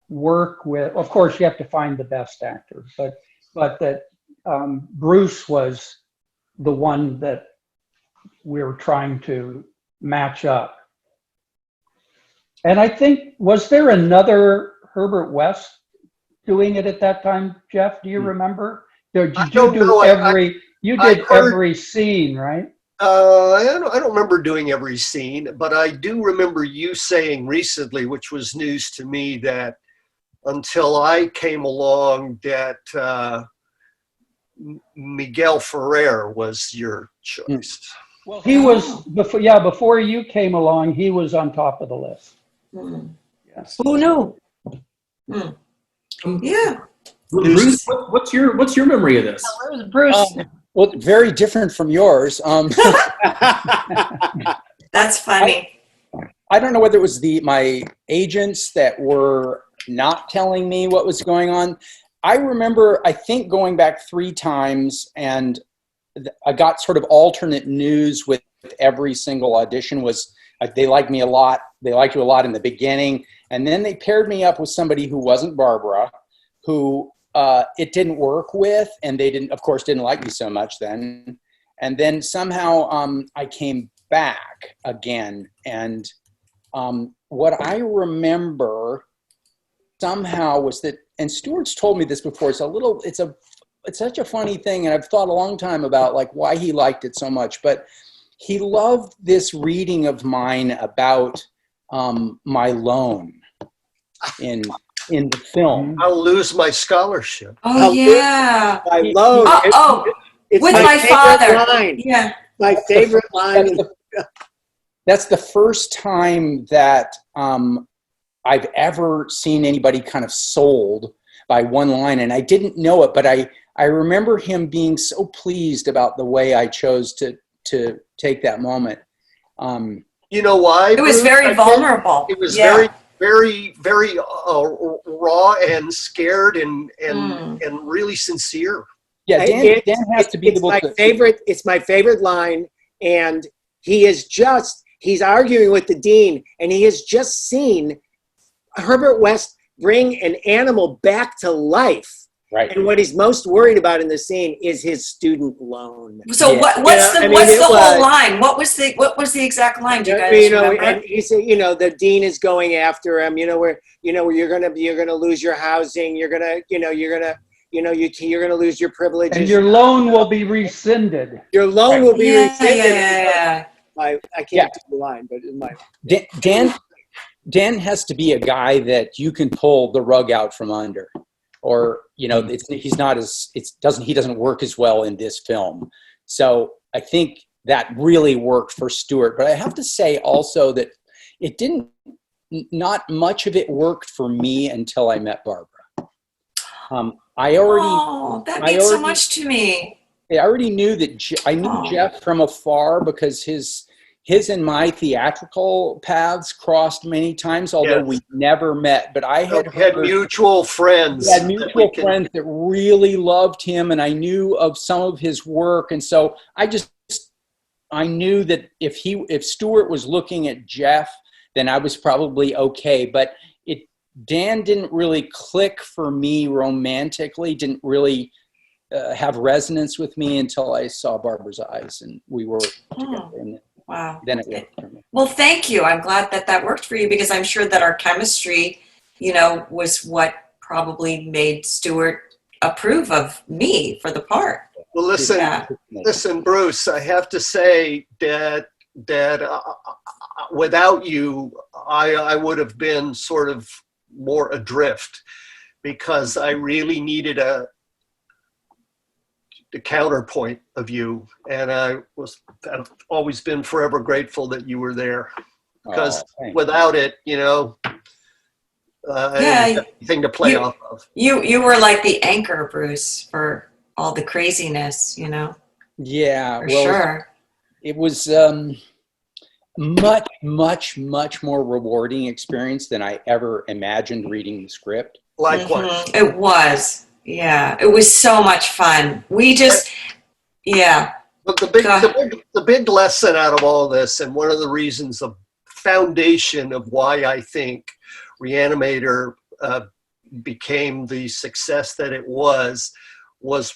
work with, of course you have to find the best actor, but that Bruce was the one that we were trying to match up. And I think, was there another Herbert West doing it at that time, Jeff? Do you remember? Did I you don't do know. you I did heard- every scene, right? I don't remember doing every scene, but I do remember you saying recently, which was news to me, that until I came along, that Miguel Ferrer was your choice. Well, he was before you came along, he was on top of the list. Mm. Yes. Who knew? Yeah. Bruce, what's your memory of this? Where was Bruce? Well, very different from yours. That's funny. I don't know whether it was my agents that were not telling me what was going on. I remember, I think, going back 3 times, and I got sort of alternate news with every single audition. Was they liked me a lot. They liked you a lot in the beginning, and then they paired me up with somebody who wasn't Barbara, who it didn't work with, and they didn't like me so much then. And then somehow I came back again, and what I remember somehow was that, and Stuart's told me this before, it's such a funny thing, and I've thought a long time about like why he liked it so much, but he loved this reading of mine about my loan in the film. I'll lose my scholarship. Oh, yeah. I love it's with my my favorite father. line. Yeah. My favorite line. That's the first time that I've ever seen anybody kind of sold by one line, and I didn't know it, but I remember him being so pleased about the way I chose to take that moment. You know why? It was Bruce? very I think vulnerable. It was Yeah. very raw and scared and really sincere. Yeah, Dan has to be It's able my to. favorite. It's my favorite line, and he's arguing with the dean, and he has just seen Herbert West bring an animal back to life. Right. And what he's most worried about in the scene is his student loan. So Yeah. what's Yeah, the I mean, what's it the whole was- line? What was the exact line? Do you guys remember? And he said, the dean is going after him. Where you're gonna lose your housing. You're gonna lose your privileges. And your loan will be rescinded. Your loan will be rescinded. Yeah. I can't do the line, but in my Dan has to be a guy that you can pull the rug out from under, or he doesn't work as well in this film. So I think that really worked for Stuart. But I have to say also that not much of it worked for me until I met Barbara. That means so much to me. I already knew that I knew Jeff from afar because his and my theatrical paths crossed many times, although we never met. But I had mutual friends. We had mutual friends that really loved him, and I knew of some of his work, and so I knew that if Stuart was looking at Jeff, then I was probably okay. But Dan didn't really click for me romantically, didn't really have resonance with me until I saw Barbara's eyes, and we were together. And wow. Then it worked for me. Well, thank you. I'm glad that worked for you, because I'm sure that our chemistry, was what probably made Stuart approve of me for the part. Well, listen, Yeah. listen, Bruce. I have to say that without you, I would have been sort of more adrift, because I really needed the counterpoint of you, and I've always been forever grateful that you were there, because without it, I didn't have anything to play off of. You were like the anchor, Bruce, for all the craziness, Yeah, for well, sure. it was much more rewarding experience than I ever imagined reading the script. Likewise. It was. Yeah. It was so much fun. We just, yeah. But the big lesson out of all this, and one of the reasons, the foundation of why I think Reanimator became the success that it was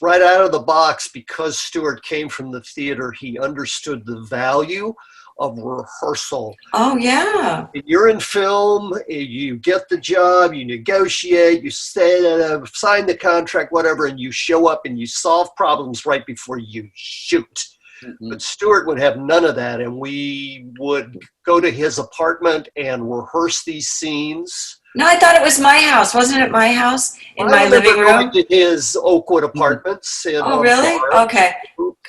right out of the box, because Stuart came from the theater. He understood the value of rehearsal. Oh, yeah. You're in film, you get the job, you negotiate, you sign the contract, whatever, and you show up and you solve problems right before you shoot. Mm-hmm. But Stuart would have none of that, and we would go to his apartment and rehearse these scenes. No, I thought it was my house. Wasn't it my house in my I remember living room? going to his Oakwood apartments. Oh, really? Okay.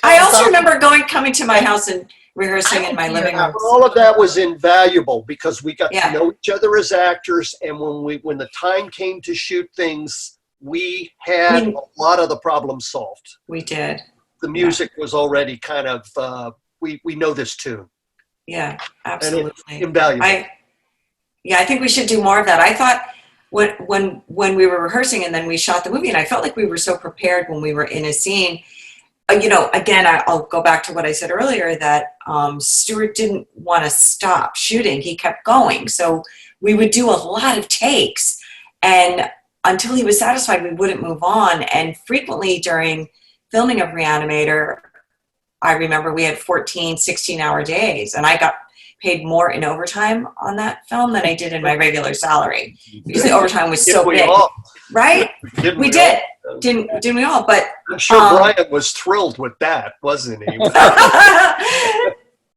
I also remember coming to my house and rehearsing in my living room. All of that was invaluable, because we got Yeah. to know each other as actors, and when the time came to shoot things, we had a lot of the problems solved. We did. The music was already kind of we know this tune. Yeah, absolutely. Invaluable. I think we should do more of that. I thought when we were rehearsing and then we shot the movie, and I felt like we were so prepared when we were in a scene. Again, I'll go back to what I said earlier, that Stuart didn't want to stop shooting. He kept going. So we would do a lot of takes, and until he was satisfied, we wouldn't move on. And frequently during filming of Reanimator, I remember we had 14, 16-hour days, and I got paid more in overtime on that film than I did in my regular salary, because the overtime was so big. Right? We did. Didn't we all? But I'm sure Brian was thrilled with that, wasn't he?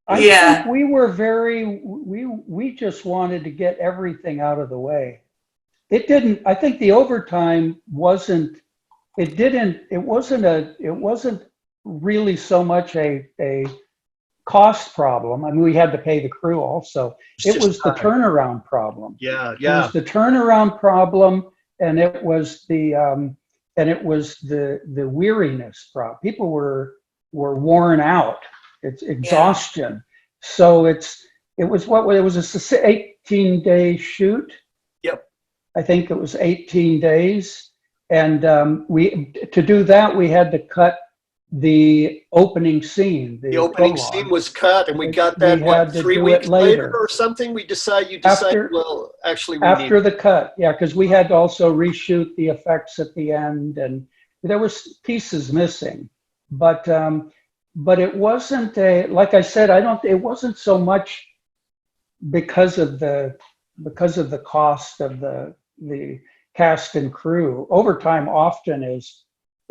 I Yeah. think we were we just wanted to get everything out of the way. I think the overtime wasn't really so much a cost problem. I mean, we had to pay the crew also. It was the turnaround problem. Yeah. It was the turnaround problem, and it was the weariness problem. People were worn out. It's exhaustion. So it was a 18-day shoot. Yep. I think it was 18 days, and to do that we had to cut the opening scene. The opening scene was cut, and we got that 3 weeks later or something. You decided, well, actually, after the cut, yeah, because we had to also reshoot the effects at the end, and there was pieces missing. But it wasn't like I said, it wasn't so much because of the cost of the cast and crew. Overtime often it's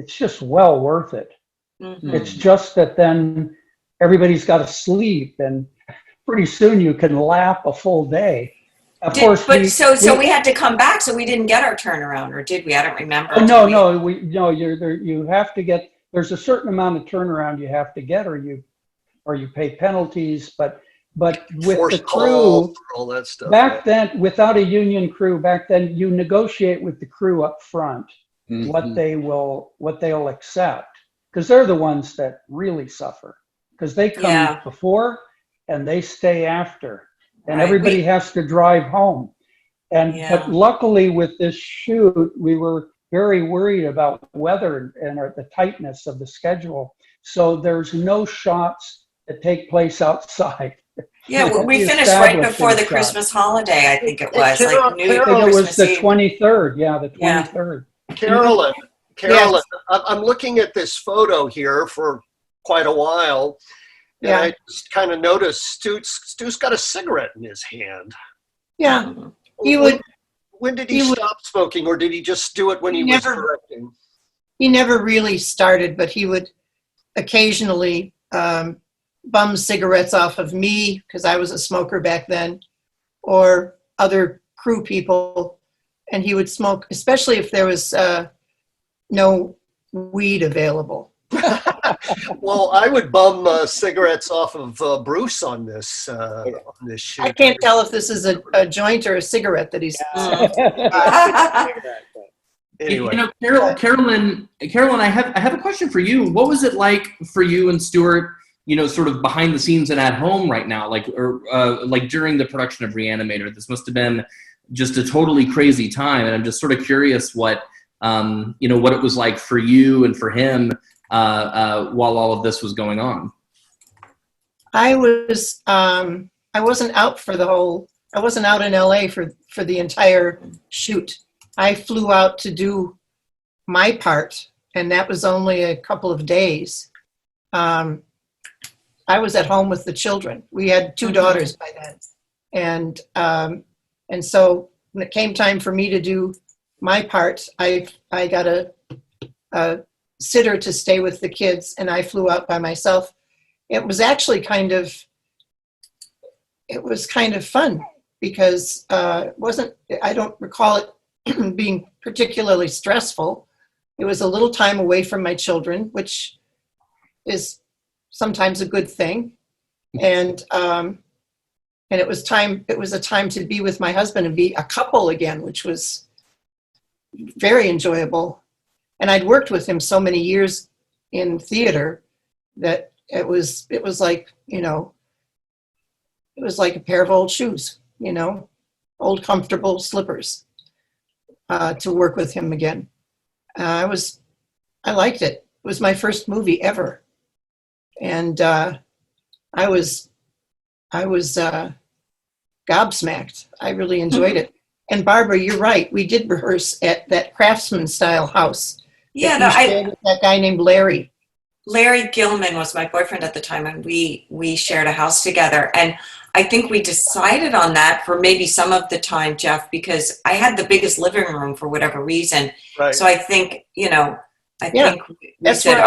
just well worth it. Mhm. It's just that then everybody's got to sleep, and pretty soon you can lap a full day. Of course, so we had to come back, so we didn't get our turnaround, or did we? I don't remember. You have to get. There's a certain amount of turnaround you have to get, or you pay penalties. But with the crew, all that stuff, then, without a union crew, back then you negotiate with the crew up front what they'll accept. Because they're the ones that really suffer, because they come before and they stay after, and everybody has to drive home. But luckily with this shoot, we were very worried about weather and the tightness of the schedule. So there's no shots that take place outside. Yeah, we finished right before the Christmas holiday, I think it was. I think it was the 23rd. Yeah, the 23rd. Carolyn, yes. I'm looking at this photo here for quite a while, and I just kind of noticed Stu's got a cigarette in his hand. Yeah, When did he stop smoking, or did he just do it when he was directing? he never really started, but he would occasionally bum cigarettes off of me because I was a smoker back then, or other crew people, and he would smoke, especially if there was no weed available. Well, I would bum cigarettes off of Bruce on this shoot. I can't tell if this is a joint or a cigarette that he's. Anyway, You know, Carolyn, I have a question for you. What was it like for you and Stuart, you know, sort of behind the scenes and at home right now, like during the production of Reanimator? This must have been just a totally crazy time, and I'm just sort of curious what what it was like for you and for him while all of this was going on. I wasn't out I wasn't out in LA for the entire shoot. I flew out to do my part, and that was only a couple of days. I was at home with the children. We had 2 daughters by then. And so when it came time for me to do my part, I got a sitter to stay with the kids, and I flew out by myself. It was actually kind of fun because I don't recall it being particularly stressful. It was a little time away from my children, which is sometimes a good thing. And it was a time to be with my husband and be a couple again, which was very enjoyable. And I'd worked with him so many years in theater that it was like, you know, it was like a pair of old shoes, you know, old comfortable slippers, to work with him again. I liked it. It was my first movie ever. And I was gobsmacked. I really enjoyed it. And Barbara, you're right. We did rehearse at that Craftsman style house. Yeah, that guy named Larry. Larry Gilman was my boyfriend at the time, and we shared a house together. And I think we decided on that for maybe some of the time, Jeff, because I had the biggest living room for whatever reason. right. So I think, you know, think we That's said,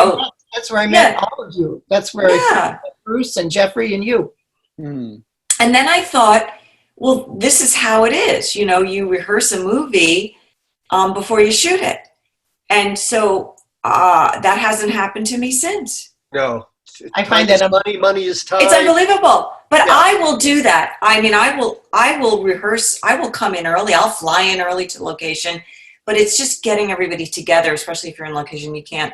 that's where I met all of you. That's where I met Bruce and Jeffrey and you. And then I thought, well, this is how it is. You know, you rehearse a movie before you shoot it. And so that hasn't happened to me since. No. I find Time is that money is time. It's unbelievable. But Yeah. I will do that. I mean, I will rehearse. I will come in early. I'll fly in early to the location. But it's just getting everybody together, especially if you're in location. You can't,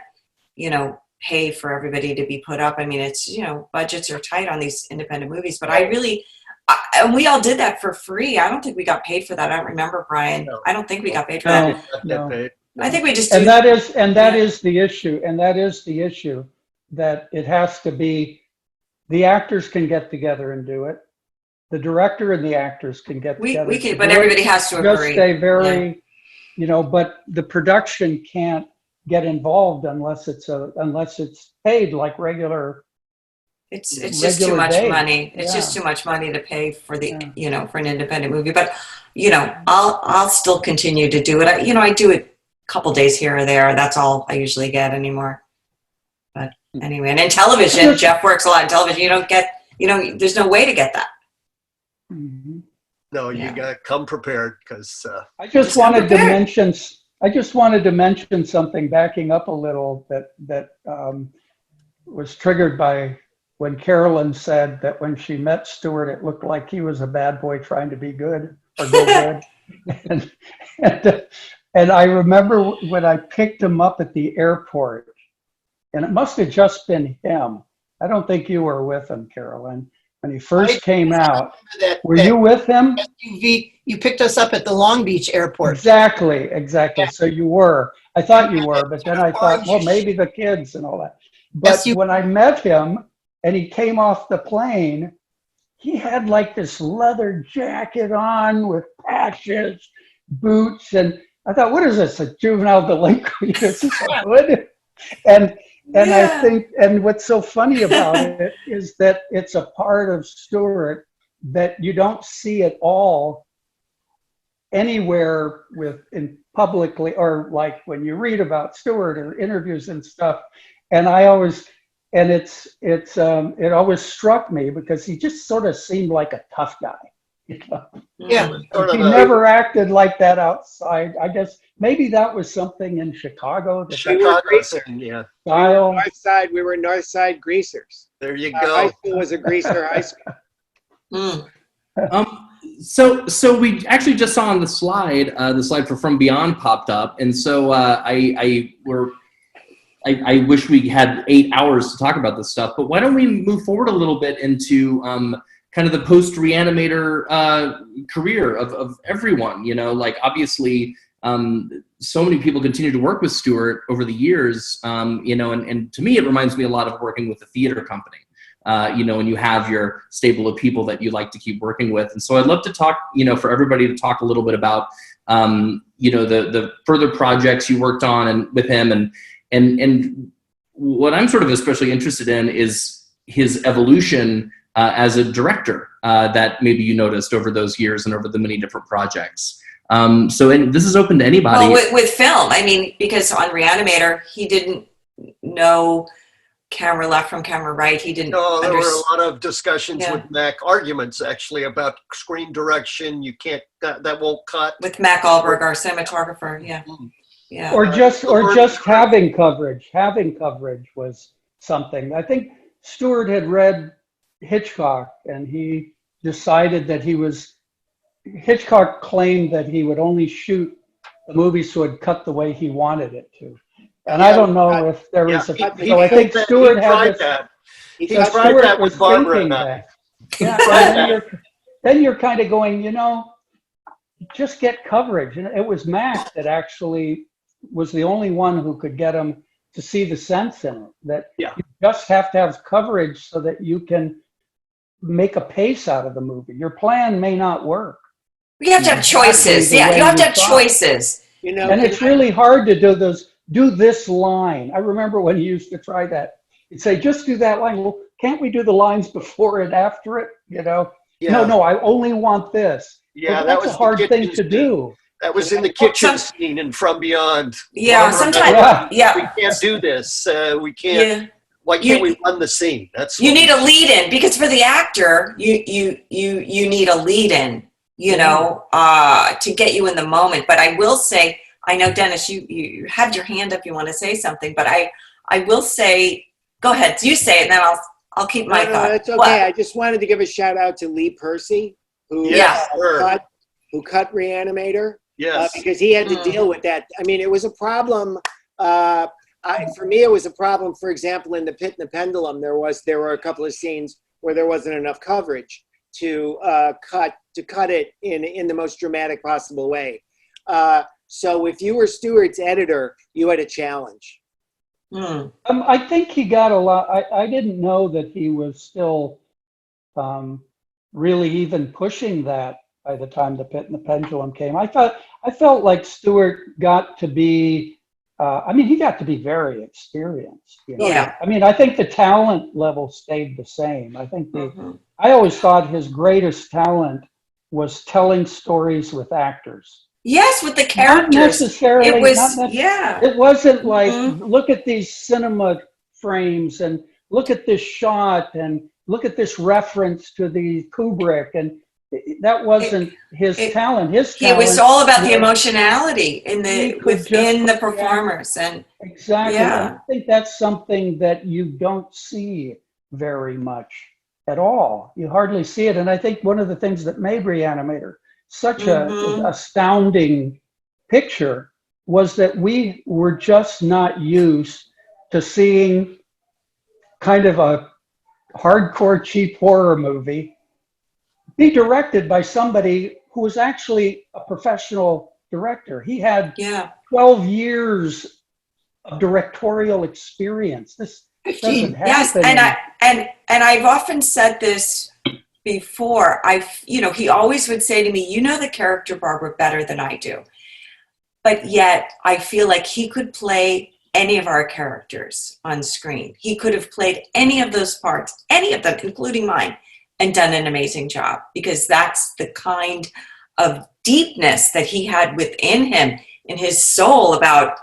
you know, pay for everybody to be put up. I mean, it's, you know, budgets are tight on these independent movies. But and we all did that for free. I don't think we got paid for that. I don't remember, Brian. No. I don't think we got paid for that. No. I think we just And that is the issue. And that is the issue, that it has to be, the actors can get together and do it. The director and the actors can get together. we can, but everybody has to Just agree. a very, you know, but the production can't get involved unless it's paid like regular. It's just too regular much day. money. It's Yeah. just too much money to pay for the, Yeah. you know, for an independent movie. But, you know, I'll still continue to do it. I do it a couple days here or there. That's all I usually get anymore. But anyway, and in television, Jeff works a lot in television. You don't get, you know, there's no way to get that. Mhm. No, you Yeah. got to come prepared because I just Just come wanted to prepared. mention something, backing up a little, that was triggered by when Carolyn said that when she met Stuart, it looked like he was a bad boy trying to be good or go good. And I remember when I picked him up at the airport, and it must have just been him. I don't think you were with him, Carolyn, when he first came out. Were you with him? SUV, you picked us up at the Long Beach airport. Exactly. Yeah. So you were. I thought you were, but then I thought, well, maybe the kids and all that. But Yes, you- when I met him and he came off the plane, he had like this leather jacket on with patches, boots, and I thought, what is this, a juvenile delinquent? This is good. And I Yeah. think, and what's so funny about it is that it's a part of Stuart that you don't see at all anywhere in publicly, or like when you read about Stewart or interviews and stuff. And it always struck me because he just sort of seemed like a tough guy. You know? Yeah. Sort He of never acted like that outside. I guess maybe that was something in Chicago, the Chicago greaser. thing, yeah. style. North Side, we were North Side greasers. There you Our go. high school was a greaser high school. So we actually just saw on the slide for From Beyond popped up, and so I wish we had 8 hours to talk about this stuff. But why don't we move forward a little bit into kind of the post Reanimator career of everyone? You know, like obviously. So many people continue to work with Stewart over the years, you know, and to me, it reminds me a lot of working with a theater company, you know, and you have your stable of people that you like to keep working with. And so I'd love to talk, you know, for everybody to talk a little bit about, you know, the further projects you worked on and with him. And what I'm sort of especially interested in is his evolution as a director that maybe you noticed over those years and over the many different projects. And this is open to anybody. Well, with film, I mean, because on Reanimator, he didn't know camera left from camera right. He didn't. No, there were a lot of discussions Yeah. with Mac, arguments actually about screen direction. You can't, that won't cut. With Mac Alberg, our cinematographer. Yeah, Mm. yeah. Or just having coverage. Having coverage was something. I think Stewart had read Hitchcock, and he decided that Hitchcock claimed that he would only shoot the movies so it'd cut the way he wanted it to. And I don't know if there was so I think Stewart had this. That. He So tried Stewart that was with Barbara. thinking that. Yeah, and then you're kind of going, you know, just get coverage. And it was Mac that actually was the only one who could get him to see the sense in it. That Yeah. you just have to have coverage so that you can make a pace out of the movie. Your plan may not work. You have to have choices. the Yeah, way you have to you have thought. choices. You know, And it's really hard to do this line. I remember when you used to try that. You'd say, just do that line. Well, can't we do the lines before and after it? You know? Yeah. No, I only want this. Yeah, Well, that that's was a hard the thing kitchen to scene. do. That was in the kitchen scene and From Beyond. Yeah, Barbara, sometimes. Yeah. we Yeah, can't do this. We can't. yeah. Why can't we run the scene? That's You what need a lead in because for the actor, you need a lead in, you know, to get you in the moment. But I will say, I know Dennis, you had your hand up. You want to say something, but I will say, go ahead. You say it, and then I'll keep my thought. That's okay. What? I just wanted to give a shout out to Lee Percy, who Yeah. who cut Reanimator. Yes. Because he had to deal with that. I mean, it was a problem. For me, it was a problem. For example, in The Pit and the Pendulum, there were a couple of scenes where there wasn't enough coverage to cut it in the most dramatic possible way. So if you were Stewart's editor, you had a challenge. I think he got a lot. I didn't know that he was still really even pushing that by the time The Pit and the Pendulum came. I felt like Stewart got to be, he got to be very experienced. You know? Yeah. I mean, I think the talent level stayed the same. I think I always thought his greatest talent was telling stories with actors. Yes, with the Not characters. necessarily. It was, not necessarily. yeah. It wasn't like, look at these cinema frames and look at this shot and look at this reference to the Kubrick. And that wasn't his talent. His talent. It was all about the emotionality within the Yeah. performers. And Exactly. Yeah. And I think that's something that you don't see very much at all. You hardly see it. And I think one of the things that made Reanimator such an astounding picture was that we were just not used to seeing kind of a hardcore cheap horror movie be directed by somebody who was actually a professional director. He had 12 years of directorial experience. This doesn't happen. Yes, and I've often said this before. He always would say to me, "You know the character Barbara better than I do," but yet I feel like he could play any of our characters on screen. He could have played any of those parts, any of them, including mine, and done an amazing job, because that's the kind of deepness that he had within him, in his soul, about,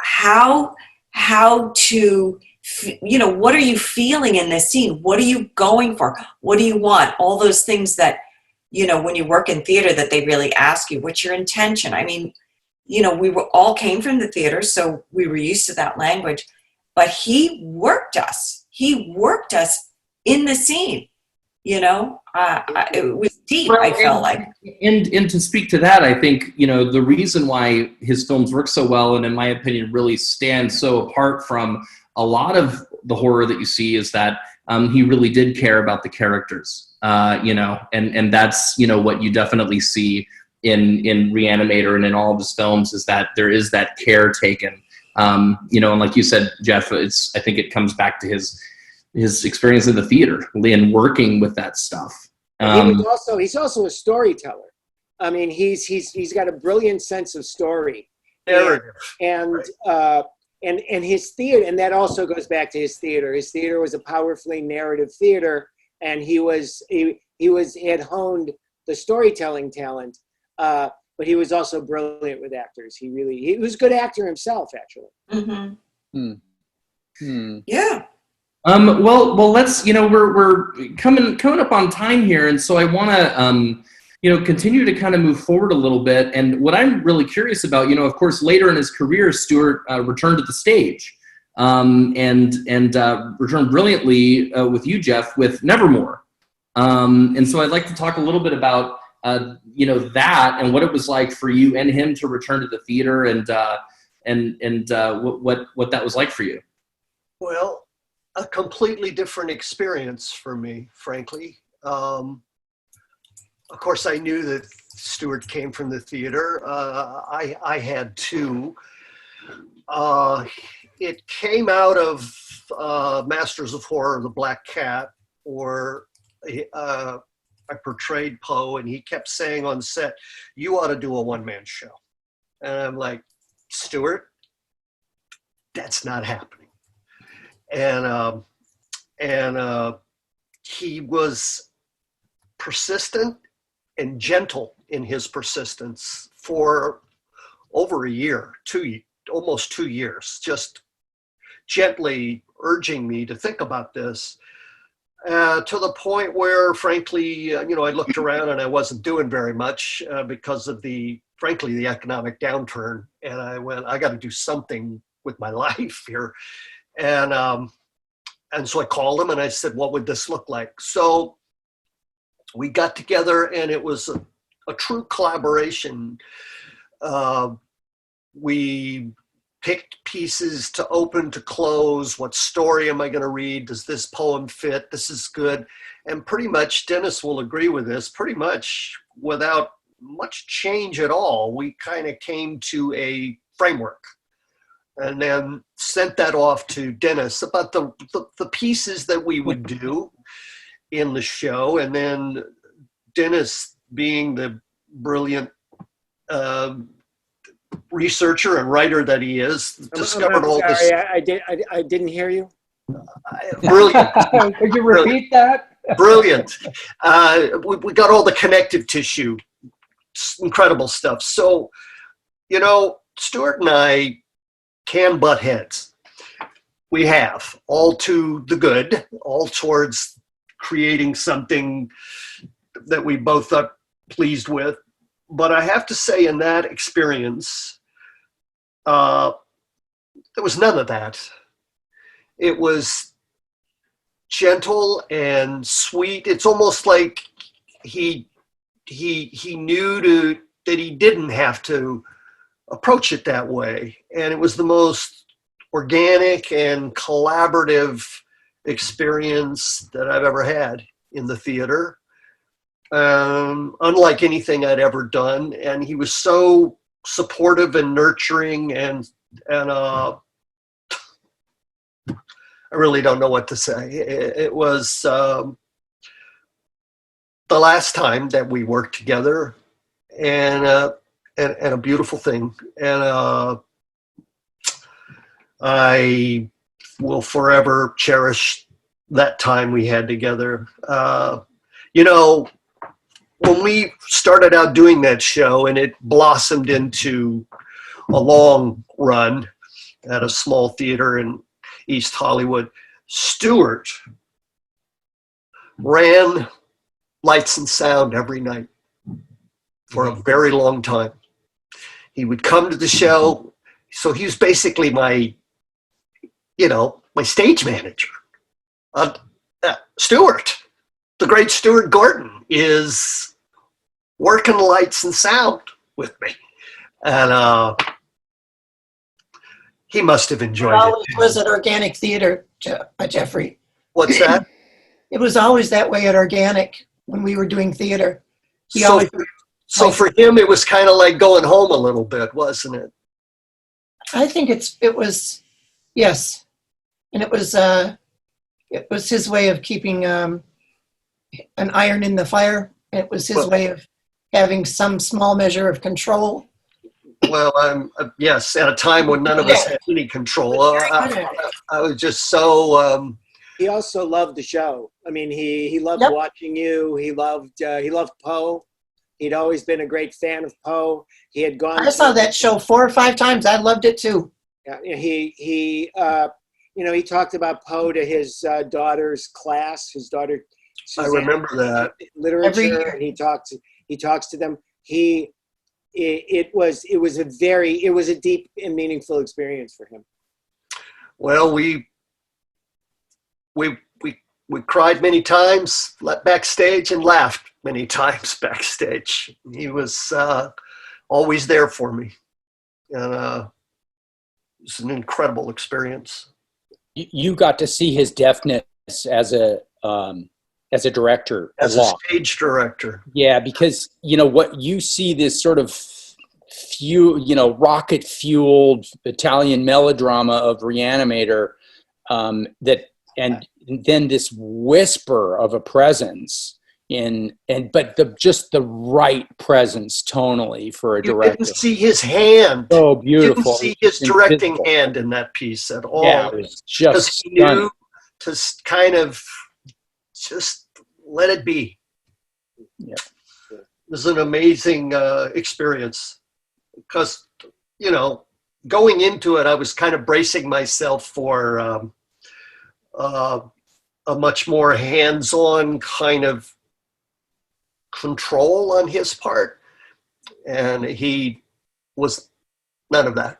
how to, what are you feeling in this scene? What are you going for? What do you want? All those things that, when you work in theater, that they really ask you, what's your intention? I mean, we all came from the theater, so we were used to that language, but he worked us. He worked us in the scene. It was deep, I felt like. And to speak to that, I think, the reason why his films work so well, and in my opinion really stand so apart from a lot of the horror that you see, is that he really did care about the characters, and that's, what you definitely see in Reanimator and in all of his films, is that there is that care taken. And like you said, Jeff, I think it comes back to his experience in the theater and working with that stuff. He's also a storyteller. I mean, he's got a brilliant sense of story. Narrative. And his theater, and that also goes back to his theater. His theater was a powerfully narrative theater, and he had honed the storytelling talent. But he was also brilliant with actors. He was a good actor himself, actually. Mm-hmm. Yeah. Well, let's, we're coming up on time here. And so I want to, continue to kind of move forward a little bit. And what I'm really curious about, of course, later in his career, Stuart returned to the stage and returned brilliantly with you, Jeff, with Nevermore. And so I'd like to talk a little bit about, that and what it was like for you and him to return to the theater, and what that was like for you. Well, a completely different experience for me, frankly. Of course, I knew that Stuart came from the theater. I had too. It came out of Masters of Horror, The Black Cat, or I portrayed Poe, and he kept saying on set, "You ought to do a one-man show." And I'm like, "Stuart, that's not happening." And he was persistent and gentle in his persistence for over a year, almost 2 years, just gently urging me to think about this, to the point where, frankly, I looked around and I wasn't doing very much because of the economic downturn. And I went, I got to do something with my life here. And so I called him and I said, what would this look like? So we got together, and it was a true collaboration. We picked pieces to open, to close. What story am I going to read? Does this poem fit? This is good. And pretty much, Dennis will agree with this, pretty much without much change at all, we kind of came to a framework, and then sent that off to Dennis about the pieces that we would do in the show. And then Dennis, being the brilliant researcher and writer that he is, discovered all this. I didn't hear you. Brilliant. Could you repeat that? Brilliant. We got all the connective tissue, incredible stuff. So, Stuart and I can butt heads. We have, all to the good, all towards creating something that we both are pleased with. But I have to say, in that experience, there was none of that. It was gentle and sweet. It's almost like he knew that he didn't have to approach it that way. And it was the most organic and collaborative experience that I've ever had in the theater. Unlike anything I'd ever done. And he was so supportive and nurturing, and I really don't know what to say. It was the last time that we worked together, and a beautiful thing. And I will forever cherish that time we had together. when we started out doing that show, and it blossomed into a long run at a small theater in East Hollywood, Stewart ran lights and sound every night for a very long time. He would come to the show. So he was basically my stage manager. Stewart, the great Stewart Gordon, is working lights and sound with me. And he must have enjoyed Always it. was at Organic Theater, Jeffrey. What's that? It was always that way at Organic when we were doing theater. He So, always, so for him, it was kind of like going home a little bit, wasn't it? I think it was, yes. And it was his way of keeping an iron in the fire. It was his way of having some small measure of control. Well, yes, at a time when none of us had any control. I was just so. He also loved the show. I mean, he loved Yep. watching you. He loved Poe. He'd always been a great fan of Poe. He had gone. I saw that show 4 or 5 times. I loved it too. Yeah, he talked about Poe to his daughter's class. His daughter, I Suzanne, remember that. literature. Every year. And he talks to them. It was a deep and meaningful experience for him. Well, we cried many times backstage and laughed many times backstage. He was always there for me, and it was an incredible experience. You got to see his deftness as a director As a a lot. stage director. Yeah, because what you see, this sort of rocket fueled Italian melodrama of Reanimator, and then this whisper of a presence but just the right presence tonally for a You director. didn't see his hand. So You beautiful. didn't see his directing Invisible. hand in that piece at all. Yeah, it was Because just he stunning. knew to kind of just let it be. Yeah. It was an amazing experience because, going into it, I was kind of bracing myself for a much more hands-on kind of control on his part. And he was none of that.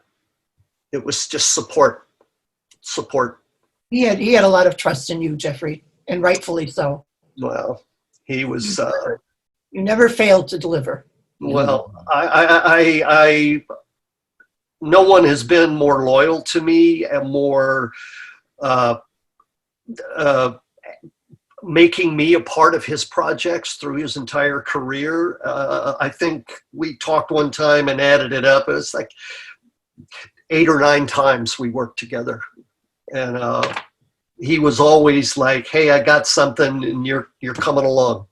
It was just support. He had a lot of trust in you, Jeffrey, and rightfully so. Well, he was, You never failed to deliver. well, I no one has been more loyal to me and more making me a part of his projects through his entire career. I think we talked one time and added it up. It was like 8 or 9 times we worked together. And he was always like, hey, I got something and you're coming along.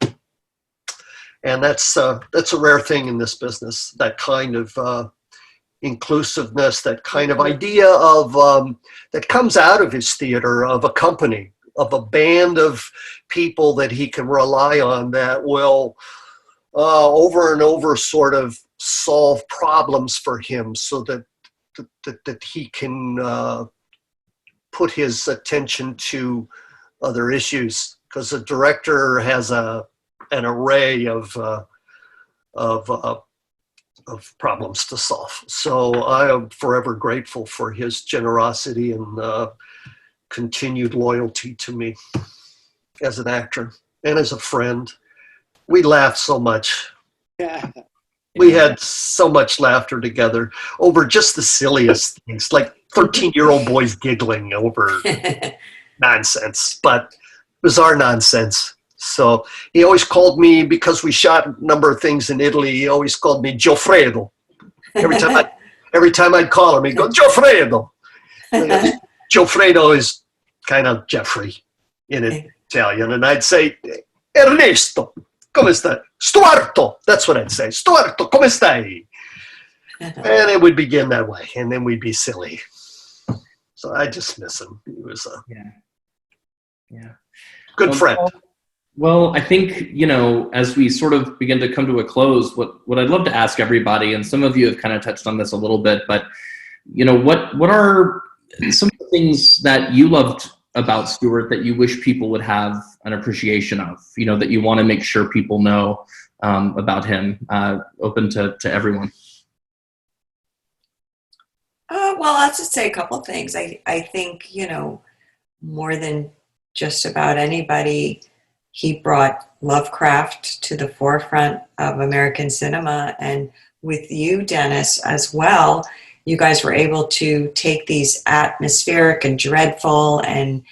And that's a rare thing in this business, that kind of inclusiveness, that kind of idea of that comes out of his theater, of a company, of a band of people that he can rely on that will over and over sort of solve problems for him so that he can put his attention to other issues, because a director has an array of problems to solve. So I am forever grateful for his generosity and continued loyalty to me as an actor and as a friend. We laughed so much. Yeah. We had so much laughter together over just the silliest things, like 13-year-old boys giggling over nonsense, but bizarre nonsense. So he always called me, because we shot a number of things in Italy, he always called me Giofredo. Every time I'd call him, he'd go, Giofredo. Giofredo is kind of Jeffrey in Italian. And I'd say, Ernesto, come stai? Stuarto, that's what I'd say. Stuarto, come stai? And it would begin that way, and then we'd be silly. So I just miss him. He was a good friend. Well, I think, as we sort of begin to come to a close, what I'd love to ask everybody, and some of you have kind of touched on this a little bit, but, what are some of the things that you loved about Stuart that you wish people would have an appreciation of, that you want to make sure people know about him, open to everyone? Well, I'll just say a couple of things. I think, more than just about anybody, he brought Lovecraft to the forefront of American cinema. And with you, Dennis, as well, you guys were able to take these atmospheric and dreadful and,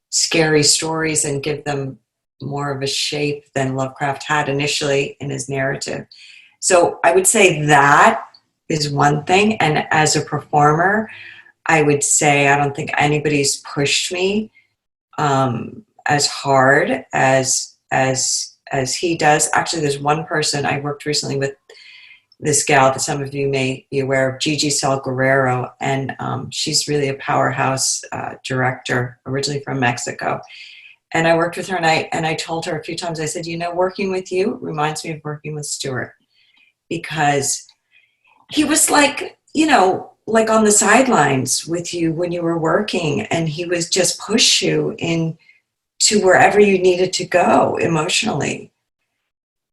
scary stories and give them more of a shape than Lovecraft had initially in his narrative. So I would say that is one thing. And as a performer, I would say I don't think anybody's pushed me as hard as he does. Actually, there's one person I worked recently with, this gal that some of you may be aware of, Gigi Sal Guerrero, and she's really a powerhouse director, originally from Mexico. And I worked with her, and I told her a few times, I said, working with you reminds me of working with Stuart, because he was like, like on the sidelines with you when you were working, and he was just push you in to wherever you needed to go emotionally.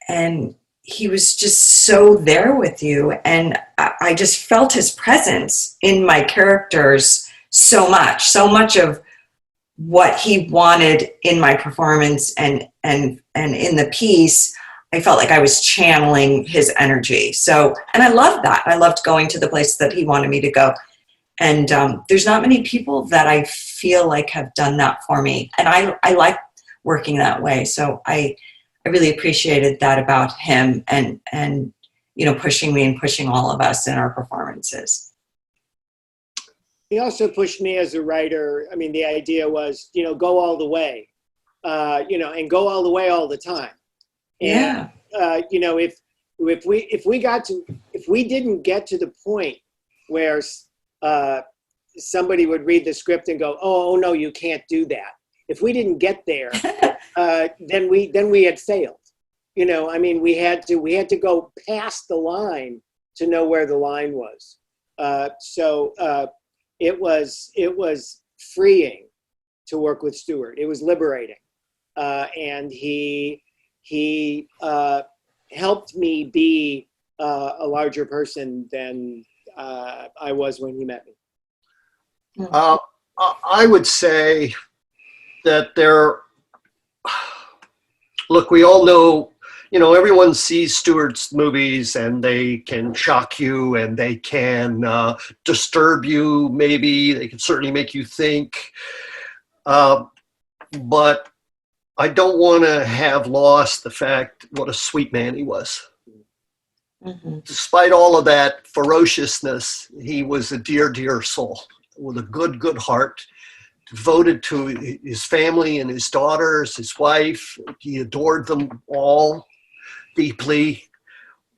And he was just so there with you. And I just felt his presence in my characters so much of what he wanted in my performance and in the piece. I felt like I was channeling his energy. So, and I loved that. I loved going to the place that he wanted me to go. And there's not many people that I feel like have done that for me. And I like working that way. So I really appreciated that about him and pushing me and pushing all of us in our performances. He also pushed me as a writer. I mean, the idea was, go all the way, and go all the way all the time. And, if we didn't get to the point where somebody would read the script and go, oh no, you can't do that. If we didn't get there, then we had failed. We had to go past the line to know where the line was. So it was freeing to work with Stuart. It was liberating, and he helped me be a larger person than I was when he met me. I would say that look, we all know, everyone sees Stuart's movies and they can shock you and they can disturb you, maybe. They can certainly make you think. But I don't want to have lost the fact what a sweet man he was. Mm-hmm. Despite all of that ferociousness, he was a dear, dear soul with a good, good heart, devoted to his family and his daughters, his wife. He adored them all deeply.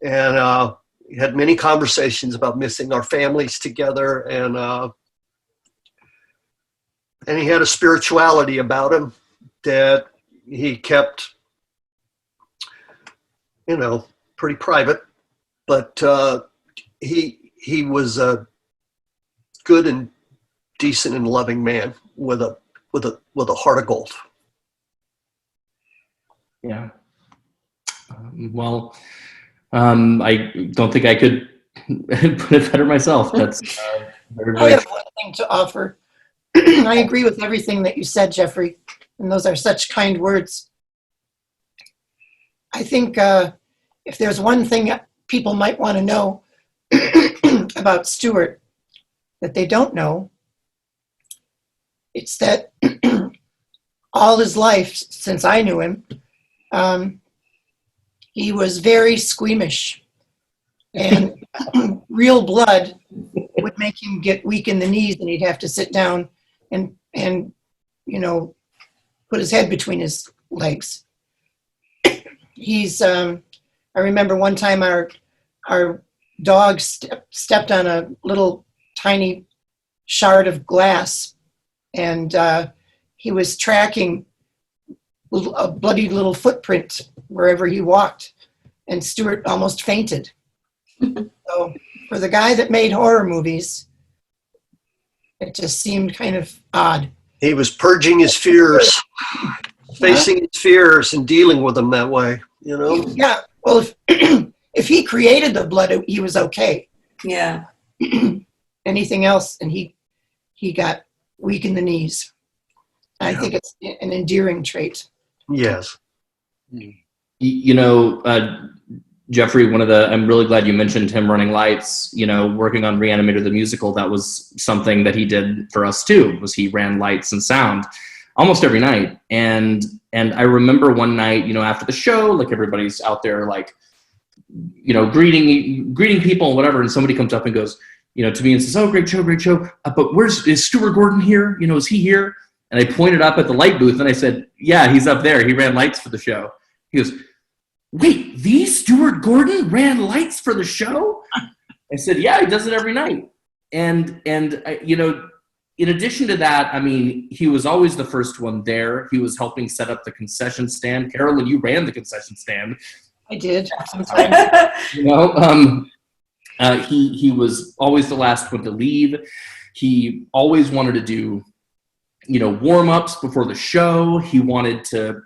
And he had many conversations about missing our families together. And he had a spirituality about him that he kept, pretty private. But he was a good and decent and loving man with a heart of gold. Yeah. I don't think I could put it better myself. That's very, I have one thing to offer. I agree with everything that you said, Jeffrey, and those are such kind words. I think if there's one thing that people might want to know about Stuart that they don't know, it's that all his life, since I knew him, he was very squeamish, and real blood would make him get weak in the knees, and he'd have to sit down and put his head between his legs. I remember one time our dog stepped on a little tiny shard of glass, and he was tracking a bloody little footprint wherever he walked, and Stewart almost fainted. So for the guy that made horror movies, it just seemed kind of odd. He was purging his fears, facing his fears and dealing with them that way, you know? Yeah, well, if he created the blood, he was okay. Yeah. Anything else, and he got weak in the knees. I think it's an endearing trait. Yes. You know, Jeffrey, I'm really glad you mentioned him running lights, you know, working on Reanimator the musical. That was something that he did for us too, was he ran lights and sound almost every night. And I remember one night, you know, after the show, like everybody's out there, like, you know, greeting people and whatever. And somebody comes up and goes, you know, to me and says, "Oh, great show. But is Stuart Gordon here? You know, is he here?" And I pointed up at the light booth and I said, "Yeah, he's up there. He ran lights for the show." He goes, "Wait, the Stuart Gordon ran lights for the show?" I said, "Yeah, he does it every night." And you know, in addition to that, I mean, he was always the first one there. He was helping set up the concession stand. Carolyn, you ran the concession stand. I did sometimes. You know, he was always the last one to leave. He always wanted to do, you know, warm-ups before the show. He wanted to,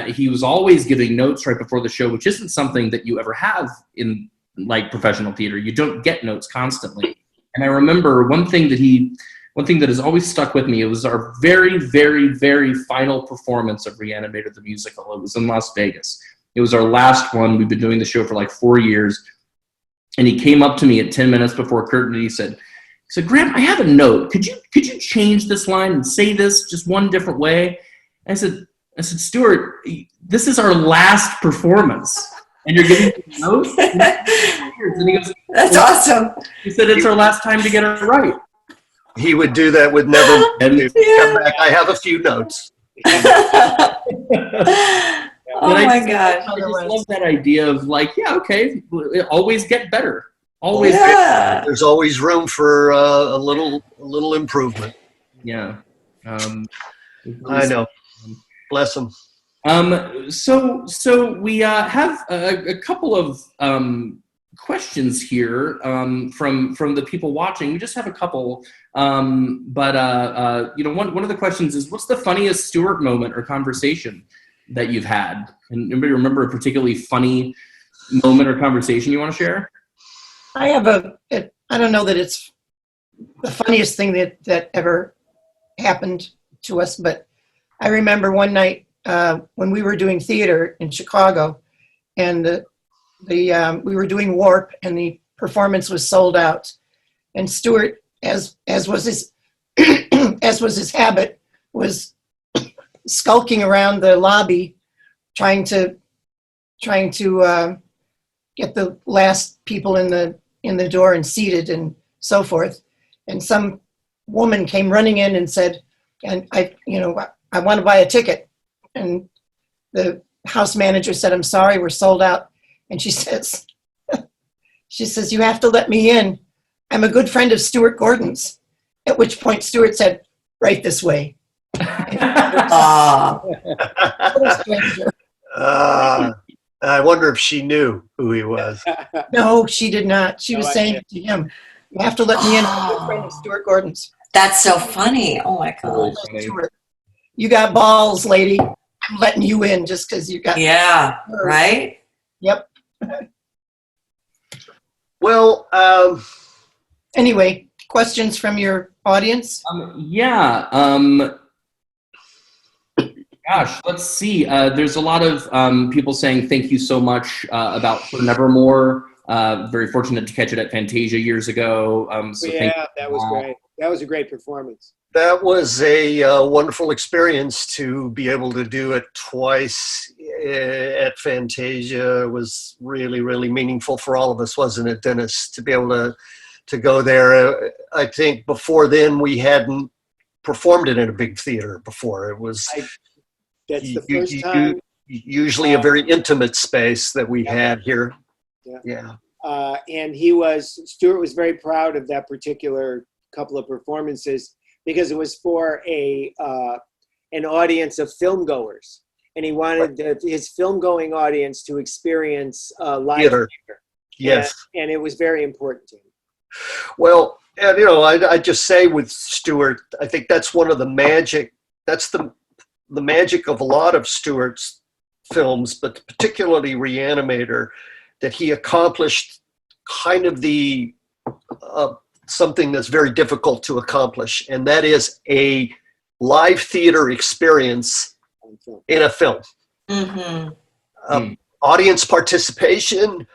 he was always giving notes right before the show, which isn't something that you ever have in like professional theater. You don't get notes constantly. And I remember one thing that has always stuck with me, it was our very, very, very final performance of Reanimator the musical. It was in Las Vegas. It was our last one. We've been doing the show for like 4 years. And he came up to me at 10 minutes before curtain and he said, "Graham, I have a note. Could you change this line and say this just one different way?" I said, "Stuart, this is our last performance, and you're giving me notes?" And he goes, That's awesome. he said, "It's our last time to get it right." He would do that with never And come back. I have a few notes. Oh my God. I just love that idea of like, yeah, okay, always get better. Always. Yeah. There's always room for a little improvement. Yeah. I know. Bless him. So we have a couple of questions here from the people watching. We just have a couple, but you know, one of the questions is, what's the funniest Stuart moment or conversation that you've had? And anybody remember a particularly funny moment or conversation you want to share? I have I don't know that it's the funniest thing that ever happened to us, but I remember one night when we were doing theater in Chicago, and we were doing Warp, and the performance was sold out, and Stuart, as was his habit, was skulking around the lobby, trying to get the last people in the door and seated and so forth. And some woman came running in and said, "And I want to buy a ticket." And the house manager said, "I'm sorry, we're sold out." And she says, "You have to let me in. I'm a good friend of Stuart Gordon's." At which point Stuart said, "Right this way." I wonder if she knew who he was. No, she did not. She was saying to him, "You have to let me in. I'm a good friend of Stuart Gordon's." That's so funny. Oh my God. Stuart, "You got balls, lady. I'm letting you in just because you got." Yeah. Right. Yep. Well, Anyway, questions from your audience? Gosh, let's see. There's a lot of people saying thank you so much about For Nevermore. Very fortunate to catch it at Fantasia years ago. So Yeah, that was great. That was a great performance. that was a wonderful experience to be able to do it twice at Fantasia. It was really, really meaningful for all of us, wasn't it, Dennis? To be able to go there. I think before then we hadn't performed it in a big theater before. It was That's the first time. Usually a very intimate space that we had here. Yeah. And Stuart was very proud of that particular couple of performances because it was for an audience of film goers. and he wanted his film-going audience to experience live Theater. theater. Yes. And it was very important to him. Well, and I just say with Stuart, I think that's one of the magic. That's the magic of a lot of Stuart's films, but particularly Reanimator, that he accomplished kind of the something that's very difficult to accomplish, and that is a live theater experience in a film. Mm-hmm. Audience participation.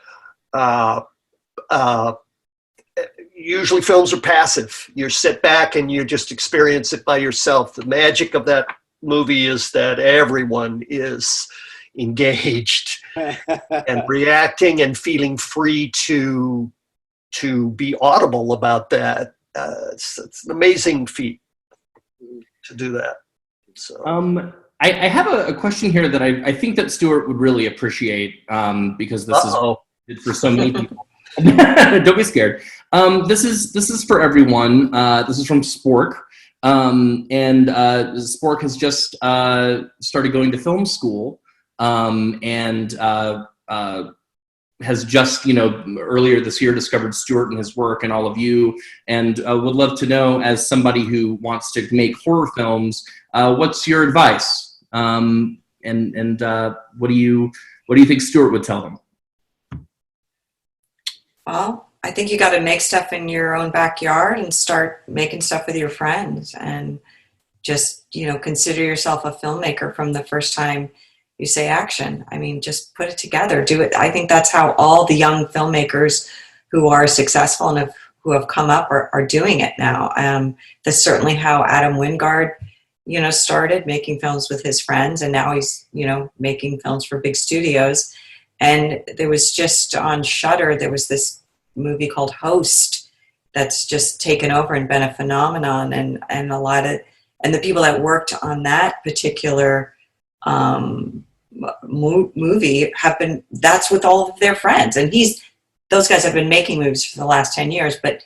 Usually films are passive. You sit back and you just experience it by yourself. The magic of that movie is that everyone is engaged and reacting and feeling free to be audible about that. It's an amazing feat to do that. So. I have a question here that I think that Stuart would really appreciate because this is for so many people. Don't be scared. This is for everyone. This is from Spork. And Spork has just started going to film school and has just, earlier this year discovered Stuart and his work and all of you, and would love to know, as somebody who wants to make horror films, what's your advice? And what do you think Stuart would tell them? Well, I think you got to make stuff in your own backyard and start making stuff with your friends, and just, consider yourself a filmmaker from the first time you say action. I mean, just put it together, do it. I think that's how all the young filmmakers who are successful and who have come up are doing it now. That's certainly how Adam Wingard, started making films with his friends, and now he's, making films for big studios. And there was just on Shudder, there was this movie called Host that's just taken over and been a phenomenon. And a lot of, and the people that worked on that particular movie that's with all of their friends. And those guys have been making movies for the last 10 years, but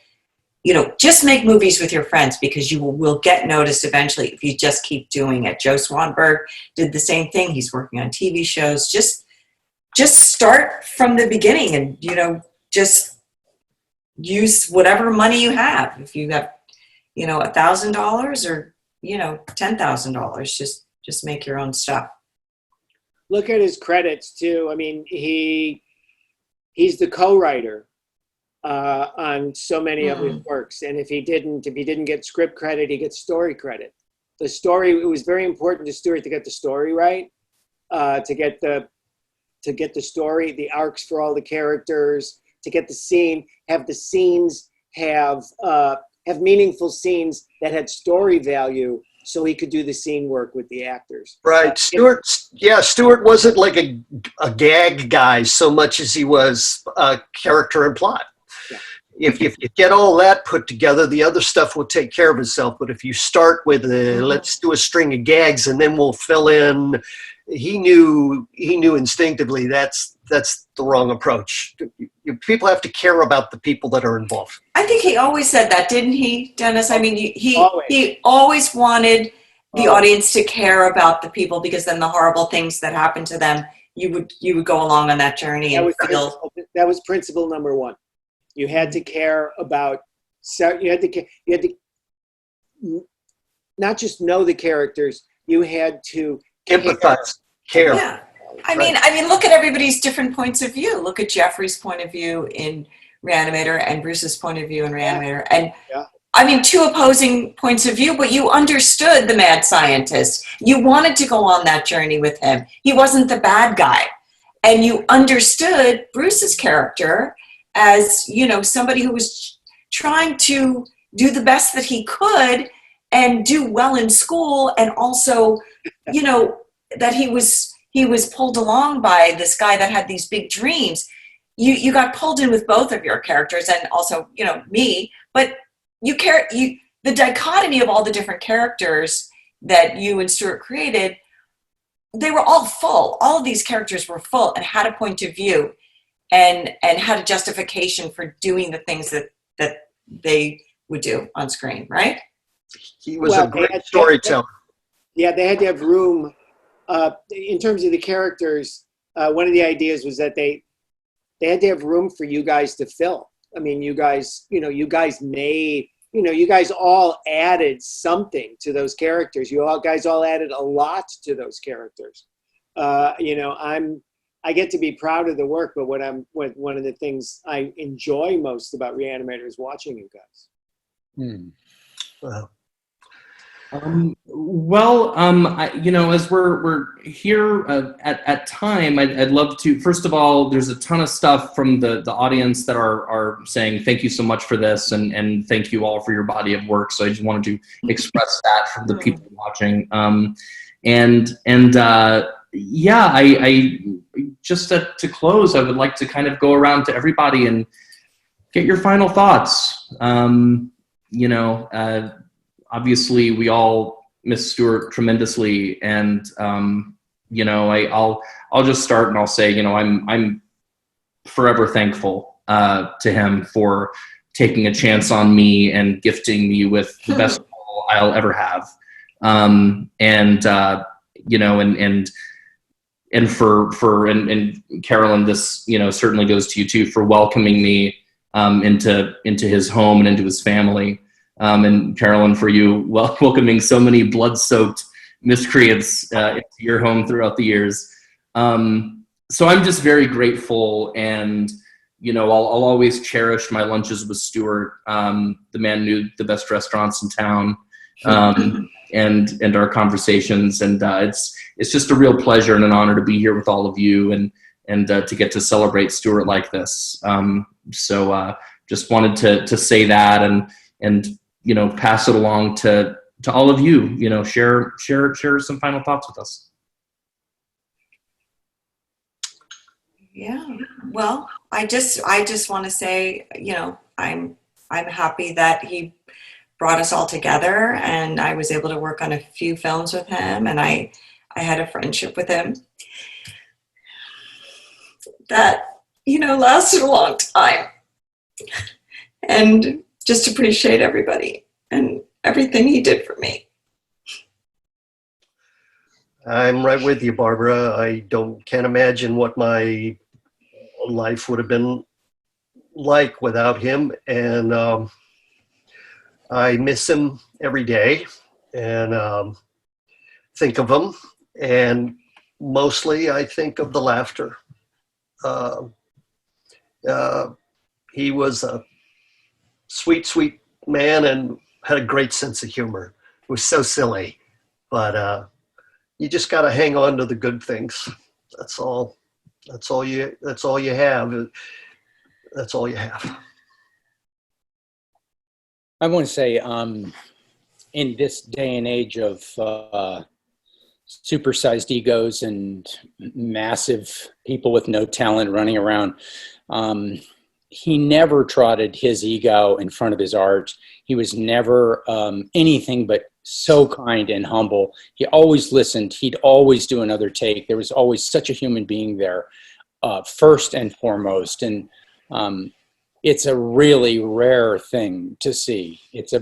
just make movies with your friends, because you will get noticed eventually if you just keep doing it. Joe Swanberg did the same thing. He's working on TV shows. Just start from the beginning and, just use whatever money you have. If you have, $1,000 or, $10,000, just make your own stuff. Look at his credits too. I mean, he's the co-writer on so many of his works. And if he didn't get script credit, he gets story credit. The story, it was very important to Stuart to get the story right, to get the story, the arcs for all the characters, to get the scene, have the scenes have meaningful scenes that had story value, so he could do the scene work with the actors. Right. Stuart wasn't like a gag guy so much as he was character and plot. Yeah. If you get all that put together, the other stuff will take care of itself. But if you start with let's do a string of gags and then we'll fill in, he knew instinctively that's the wrong approach. People have to care about the people that are involved. I think he always said that, didn't he, Dennis? I mean, he always wanted the audience to care about the people, because then the horrible things that happen to them, you would go along on that journey and feel. That was principle number one. You had to care about. You had to not just know the characters. You had to empathize, care. Yeah. I mean, look at everybody's different points of view. Look at Jeffrey's point of view in Reanimator and Bruce's point of view in Reanimator. And I mean, two opposing points of view, but you understood the mad scientist. You wanted to go on that journey with him. He wasn't the bad guy. And you understood Bruce's character as, somebody who was trying to do the best that he could and do well in school, and also, that he was pulled along by this guy that had these big dreams. You got pulled in with both of your characters, and also, me, but the dichotomy of all the different characters that you and Stuart created, they were all full. All of these characters were full and had a point of view and had a justification for doing the things that they would do on screen, right? He was a great storyteller. Yeah, they had to have room in terms of the characters, one of the ideas was that they had to have room for you guys to fill. I mean, you guys all added something to those characters. Guys all added a lot to those characters. I get to be proud of the work, but one of the things I enjoy most about Reanimator is watching you guys. Wow. As we're here at time, I'd love to, first of all, there's a ton of stuff from the audience that are saying thank you so much for this, and thank you all for your body of work. So I just wanted to express that from the people watching. Just to close, I would like to kind of go around to everybody and get your final thoughts. Obviously we all miss Stuart tremendously, and I'll just start and I'll say, I'm forever thankful to him for taking a chance on me and gifting me with the best role I'll ever have. And Carolyn, this certainly goes to you too, for welcoming me into his home and into his family. And Carolyn, for you welcoming so many blood-soaked miscreants into your home throughout the years. So I'm just very grateful, and I'll always cherish my lunches with Stuart. The man knew the best restaurants in town, and our conversations, and it's just a real pleasure and an honor to be here with all of you, and to get to celebrate Stuart like this. So just wanted to say that, and pass it along to all of you. Share some final thoughts with us. Yeah. Well, I just want to say, I'm happy that he brought us all together, and I was able to work on a few films with him, and I had a friendship with him that, lasted a long time. And just appreciate everybody and everything he did for me. I'm right with you, Barbara. I can't imagine what my life would have been like without him, and I miss him every day, and think of him, and mostly I think of the laughter. He was a sweet, sweet man and had a great sense of humor. It was so silly, but you just got to hang on to the good things. That's all you have. That's all you have. I want to say, in this day and age of supersized egos and massive people with no talent running around, he never trotted his ego in front of his art. He was never anything but so kind and humble. He always listened. He'd always do another take. There was always such a human being there, first and foremost. And it's a really rare thing to see. It's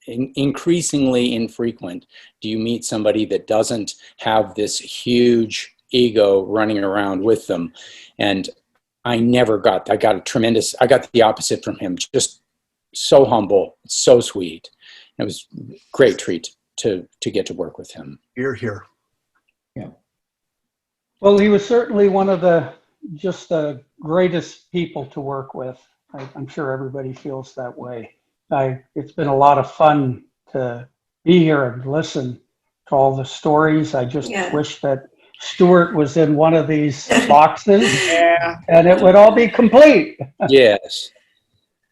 increasingly infrequent. Do you meet somebody that doesn't have this huge ego running around with them? And I got the opposite from him. Just so humble, so sweet. It was a great treat to get to work with him. Here. Yeah. Well, he was certainly one of the greatest people to work with. I'm sure everybody feels that way. It's been a lot of fun to be here and listen to all the stories. I just wish that Stuart was in one of these boxes, and it would all be complete. Yes.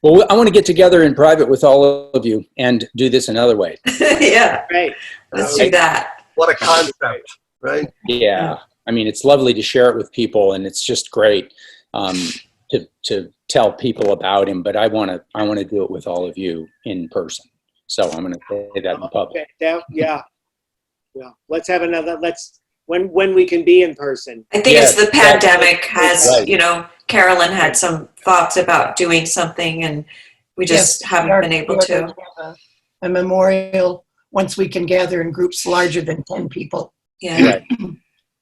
Well, I want to get together in private with all of you and do this another way. Yeah. Right. Let's do that. What a concept, right? Yeah. I mean, it's lovely to share it with people, and it's just great to tell people about him. But I want to do it with all of you in person. So I'm going to say that in public. Okay. Yeah. Let's have another. When we can be in person. I think it's the pandemic has, Carolyn had some thoughts about doing something, and we just haven't been able to. A memorial once we can gather in groups larger than 10 people. Yeah.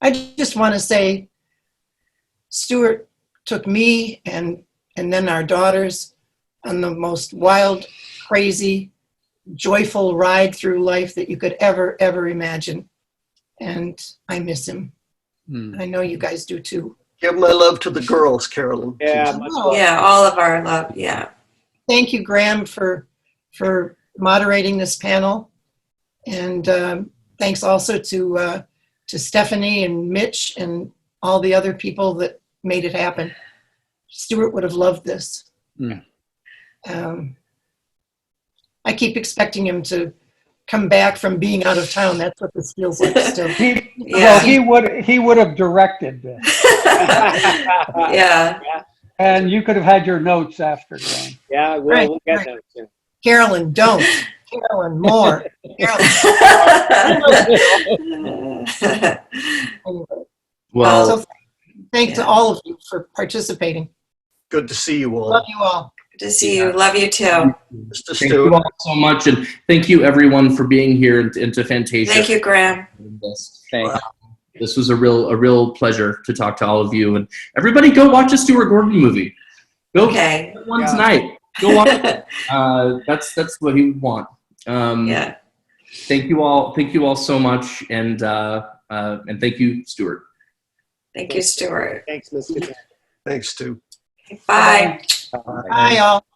I just want to say, Stuart took me and then our daughters on the most wild, crazy, joyful ride through life that you could ever imagine. And I miss him. Hmm. I know you guys do too. Give my love to the girls, Carolyn. Yeah. Yeah, all of our love. Yeah. Thank you, Graham, for moderating this panel, and thanks also to Stephanie and Mitch and all the other people that made it happen. Stuart would have loved this. Mm. I keep expecting him to come back from being out of town. That's what this feels like still. Yeah. Well, he would have directed this, Yeah. and you could have had your notes after, Graham. Yeah, Right, we'll get right. them soon. Carolyn, don't. Carolyn, more. Carolyn. Anyway, Well, so thanks to all of you for participating. Good to see you all. Love you all. Good to see you. Love you too. Mr. thank you Stewart. all so much, and thank you everyone for being here and to Fantasia. Thank you, Graham. Thanks. This was a real pleasure to talk to all of you, and everybody go watch a Stuart Gordon movie. Go Okay. one Yeah. tonight. Go watch it. That's what he would want. Yeah. Thank you all so much, and thank you, Stuart. Thank you, Stuart. Thanks, Mr. Chairman. Thanks, Stu. Bye. Bye, all.